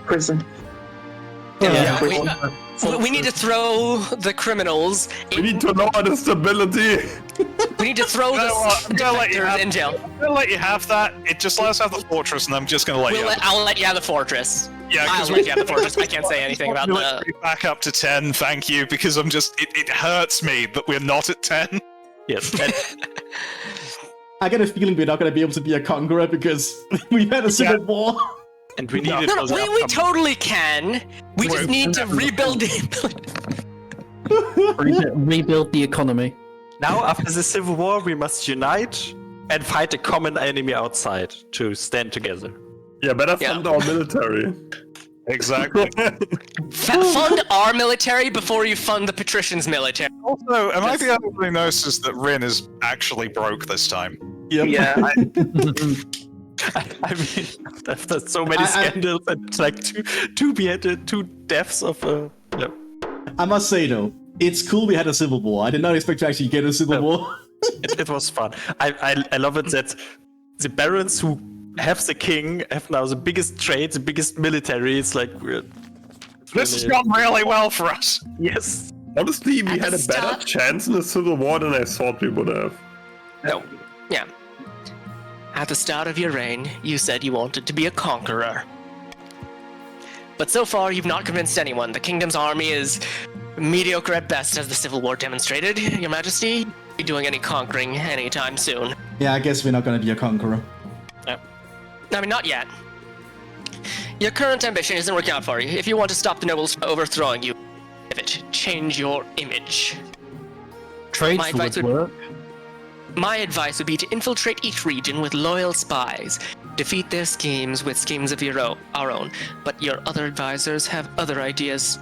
Prison. Yeah, we need to throw the criminals. We need to lower the stability. We need to throw You know what? the I'm gonna let you defectors have- in jail. I'm gonna let you have that. It just let us have the fortress, and I'm just gonna let you. Have I'll let you have the fortress. Yeah, I'll 'cause let you have the fortress. I can't say anything about the. military back up to 10. Thank you, because I'm just. It hurts me that we're not at 10. Yes. I get a feeling we're not going to be able to be a conqueror because we've had a civil war. And we need it No, for the we upcoming- totally can. We just need to rebuild the. Rebuild the economy. Now, after the Civil War, we must unite and fight a common enemy outside to stand together. Yeah, better Yeah. fund our military. Exactly. Fund our military before you fund the patricians' military. Also, am I the only one who notices that Rin is actually broke this time? Yep. Yeah. I mean, after so many scandals and like two beheaded, 2 deaths of. Yeah. I must say though, it's cool we had a civil war. I did not expect to actually get a civil war. It was fun. I love it that the barons who have the king have now the biggest trade, the biggest military. It's like we're. This has gone really well for us. Yes. Honestly, we had a the better start- chance in the Civil War than I thought we would have. No. Yeah. At the start of your reign, you said you wanted to be a conqueror. But so far, you've not convinced anyone. The kingdom's army is mediocre at best, as the Civil War demonstrated. Your Majesty, won't be doing any conquering anytime soon. Yeah, I guess we're not going to be a conqueror. I mean, not yet. Your current ambition isn't working out for you. If you want to stop the nobles from overthrowing you, pivot, change your image. Trade My advice would would- work. My advice would be to infiltrate each region with loyal spies, defeat their schemes with schemes of our own, but your other advisors have other ideas.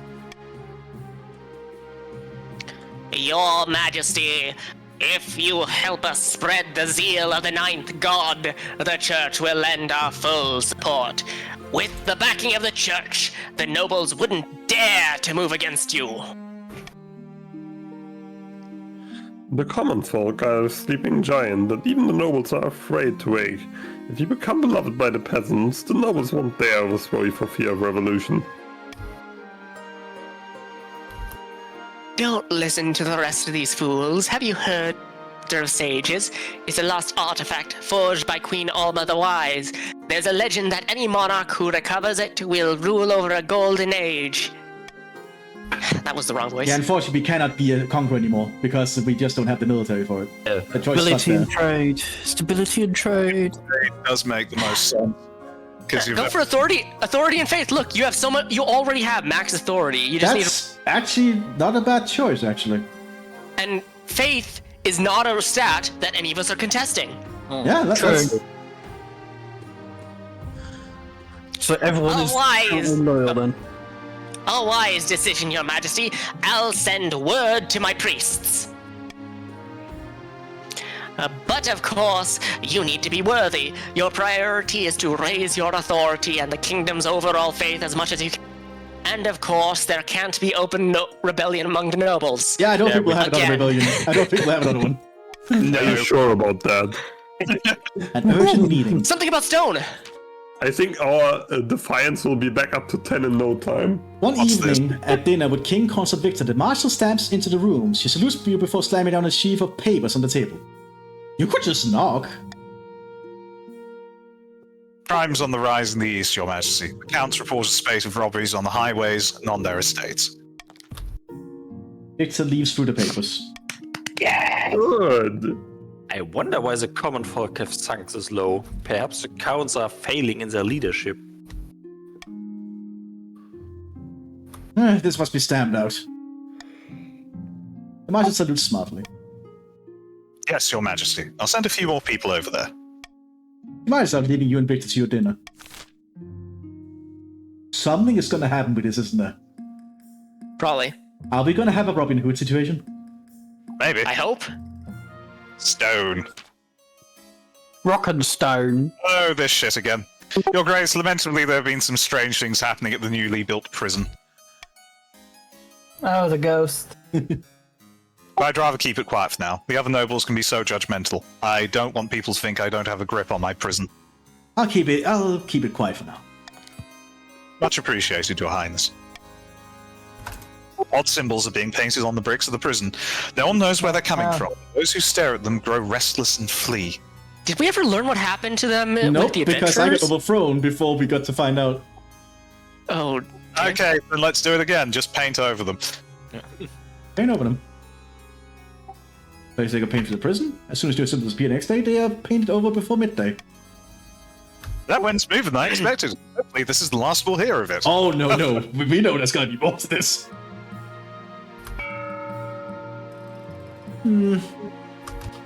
Your Majesty, if you help us spread the zeal of the Ninth God, the Church will lend our full support. With the backing of the Church, the nobles wouldn't dare to move against you. The common folk are a sleeping giant that even the nobles are afraid to wake. If you become beloved by the peasants, the nobles won't dare overthrow you for fear of revolution. Don't listen to the rest of these fools. Have you heard of Sages? It's a lost artifact forged by Queen Alma the Wise. There's a legend that any monarch who recovers it will rule over a golden age. That was the wrong voice. Yeah, unfortunately, we cannot be a conqueror anymore because we just don't have the military for it. The choice is Stability there. and trade. Stability and trade. It does make the most sense. Because Go for authority and faith. Look, you have so much. You already have max authority. You just That's actually not a bad choice, actually. need. And faith is not a stat that any of us are contesting. Yeah, that's True. So everyone is Wise. loyal then. A wise decision, Your Majesty. I'll send word to my priests. But of course, you need to be worthy. Your priority is to raise your authority and the kingdom's overall faith as much as you can. And of course, there can't be open rebellion among the nobles. Yeah, I don't think we'll have another again. rebellion. I don't think we'll have another one. Are you sure about that? An urgent meeting. Something about stone. I think our defiance will be back up to 10 in no time. One What's this? evening, at dinner with King Consort Victor, the marshal steps into the room. She salutes you before slamming down a sheaf of papers on the table. You could just knock. crimes on the rise in the east, Your Majesty. The Count's report a spate of robberies on the highways and on their estates. Victor leaves through the papers. Good. I wonder why the common folk have sunk this low. Perhaps the counts are failing in their leadership. This must be stamped out. The marshal salutes smartly. Yes, Your Majesty. I'll send a few more people over there. You might as well leaving you and Victor to your dinner. Something is gonna happen with this, isn't there? Probably. Are we gonna have a Robin Hood situation? Maybe. I hope. Stone. Rock and stone. Oh, this shit again. Your Grace, lamentably there have been some strange things happening at the newly built prison. Oh, the ghost. But I'd rather keep it quiet for now. The other nobles can be so judgmental. I don't want people to think I don't have a grip on my prison. I'll keep it quiet for now. Much appreciated, Your Highness. Odd symbols are being painted on the bricks of the prison. No one knows where they're coming from. Those who stare at them grow restless and flee. Did we ever learn what happened to them Nope, with the because I got adventurers? overthrown before we got to find out. Oh, Okay, then let's do it again. Just paint over them. Paint over them. They got painted to the prison. As soon as new symbols appear next day, they are painted over before midday. That went smoother than I expected. Hopefully this is the last we'll hear of it. Oh, no. We know there's gotta be more to this.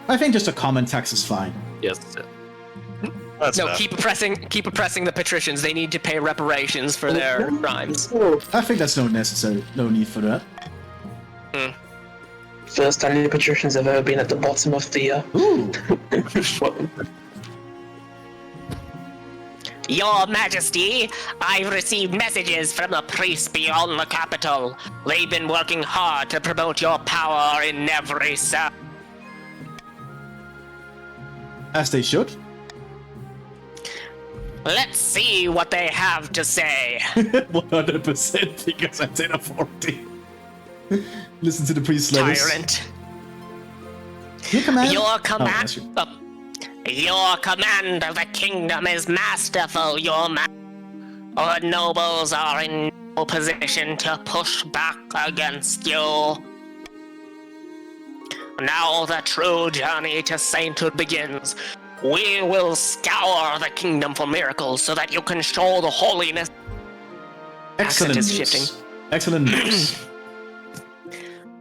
I think just a common tax is fine. Yes. That's no, fair. keep oppressing the patricians. They need to pay reparations for their crimes. I think that's no need for that. First time the patricians have ever been at the bottom of the. Ooh. Your Majesty, I've received messages from the priests beyond the capital. They've been working hard to promote your power in every sense. As they should. Let's see what they have to say. 100% because I said a 40. Listen to the priest's letters. Tyrant. Your command. Your that's command. you. Your command of the kingdom is masterful, Your Majesty. Our nobles are in no position to push back against you. Now the true journey to sainthood begins. We will scour the kingdom for miracles so that you can show the holiness. Excellent Accent is news. shifting. Excellent news.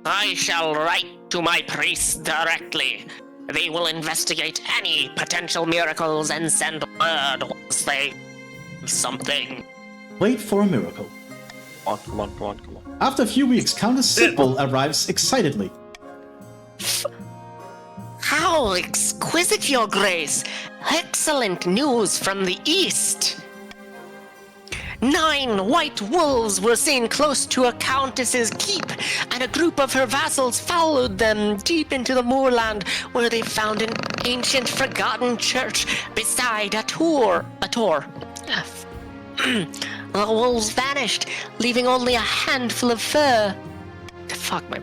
I shall write to my priests directly. They will investigate any potential miracles and send word once they something. Wait for a miracle. Come on. After a few weeks, Countess Sybil arrives excitedly. How exquisite, Your Grace! Excellent news from the east! 9 white wolves were seen close to a countess's keep, and a group of her vassals followed them deep into the moorland, where they found an ancient, forgotten church beside a tor. The wolves vanished, leaving only a handful of fur. Fuck my...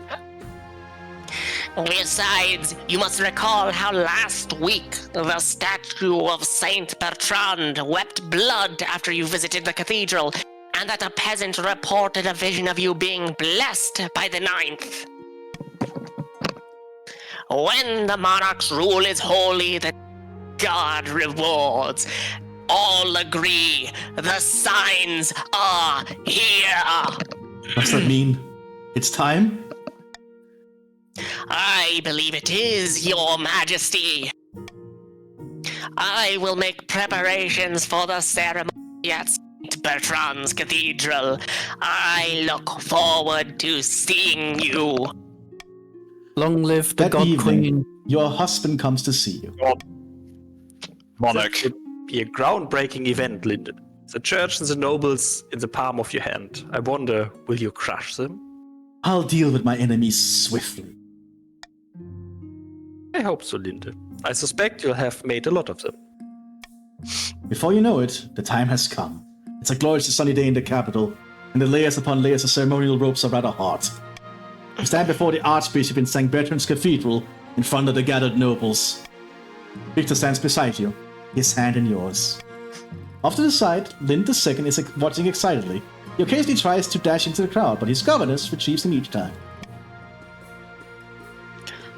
Besides, you must recall how last week the statue of Saint Bertrand wept blood after you visited the cathedral, and that a peasant reported a vision of you being blessed by the 9th. When the monarch's rule is holy, the God rewards. All agree, the signs are here. What's that mean? It's time? I believe it is, Your Majesty. I will make preparations for the ceremony at St. Bertrand's Cathedral. I look forward to seeing you. Long live the That God evening, Queen. your husband comes to see you. Monarch. That would be a groundbreaking event, Lynde. The church and the nobles in the palm of your hand. I wonder, will you crush them? I'll deal with my enemies swiftly. I hope so, Lynde. I suspect you'll have made a lot of them. Before you know it, the time has come. It's a glorious sunny day in the capital, and the layers upon layers of ceremonial robes are rather hot. You stand before the Archbishop in St. Bertrand's Cathedral, in front of the gathered nobles. Victor stands beside you, his hand in yours. Off to the side, Lynde II is watching excitedly. He occasionally tries to dash into the crowd, but his governess retrieves him each time.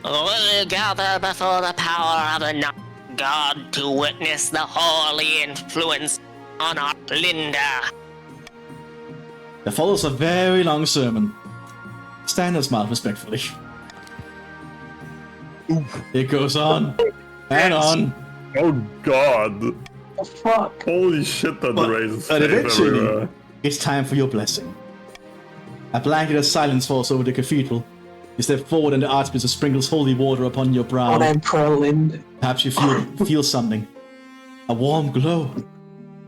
We'll gather before the power of the night God to witness the holy influence on our Lynde. There follows a very long sermon. Stand and smile respectfully. It goes on and on. Oh god. Oh, fuck. Holy shit, that raises And faith eventually, everywhere. it's time for your blessing. A blanket of silence falls over the cathedral. You step forward and the Archbishop sprinkles holy water upon your brow. On Emperor Lynde. Perhaps you feel something. A warm glow.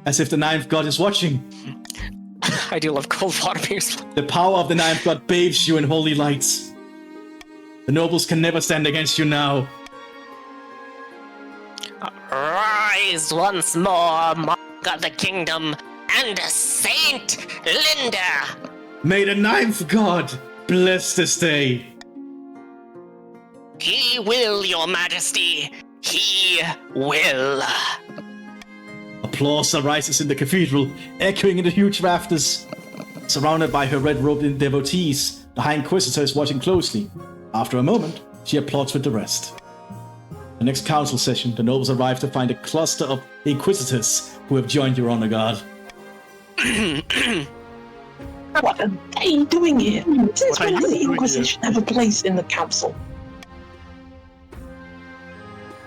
As if the ninth god is watching. I do love cold water beers. The power of the ninth god bathes you in holy lights. The nobles can never stand against you now. Rise once more, monk of the kingdom, and Saint Lynde. May the ninth god bless this day. He will, your majesty. He will. Applause arises in the cathedral, echoing in the huge rafters. Surrounded by her red-robed devotees, the High Inquisitor is watching closely. After a moment, she applauds with the rest. The next council session, the nobles arrive to find a cluster of inquisitors who have joined your honor guard. What are they doing here? Since when does the Inquisition have a place in the council?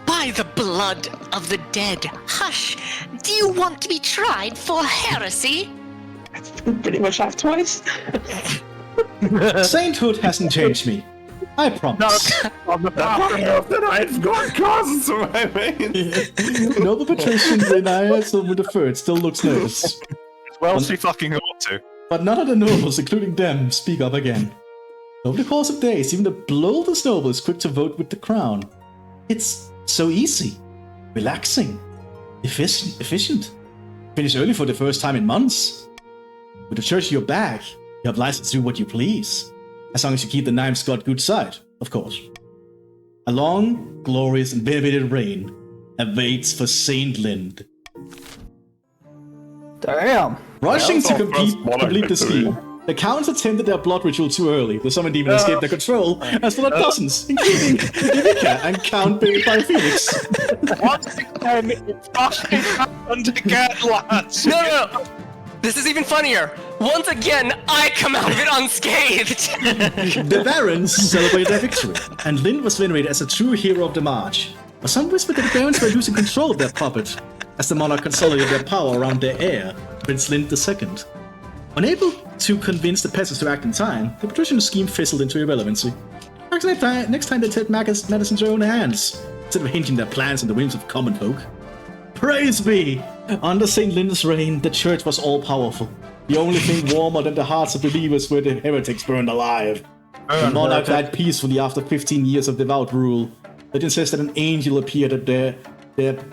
By the blood of the dead. Hush! Do you want to be tried for heresy? Pretty much have twice. Sainthood hasn't changed me. I promise. The power of the ninth god causes to my veins. Noble patrician Renaya Silver III still looks nervous. Well, she fucking ought to. But none of the nobles, including them, speak up again. Over the course of days, even the boldest noble is quick to vote with the crown. It's so easy, relaxing, efficient. Finish early for the first time in months. With the church at your back, you have license to do what you please. As long as you keep the ninth god good side, of course. A long, glorious, and benefited reign awaits for Saint Lynde. Damn. Rushing to monarch complete the victory. scheme, the counts attempted their blood ritual too early. The summon demon escaped their control, as well as dozens, including Ivica and Count by Felix. Once again, it's fucking happened again, lads. No. This is even funnier. Once again, I come out of it unscathed. The barons celebrated their victory, and Lynde was venerated as a true hero of the march. But some whispered that the barons were losing control of their puppet, as the monarch consolidated their power around their heir, Prince Lynde II. Unable to convince the peasants to act in time, the patrician scheme fizzled into irrelevancy. Next time they take matters in their own hands, instead of hinging their plans on the whims of common folk. Praise be! Under St. Lynde's reign, the church was all-powerful. The only thing warmer than the hearts of believers were the heretics burned alive. The monarch died peacefully after 15 years of devout rule. Legend says that an angel appeared at their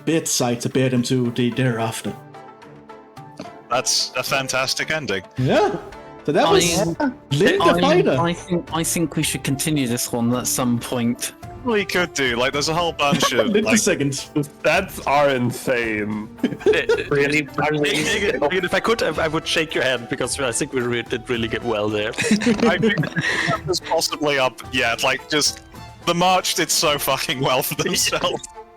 bedside to bear them to the thereafter. That's a fantastic ending. Yeah. So that was Lynde the fighter. I think we should continue this one at some point. We could do, like, there's a whole bunch of, Lynde like, II. Stats are insane. Really? If I could, I would shake your hand because I think we did really get well there. I think that was possibly up, yeah, like, just, the March did so fucking well for themselves.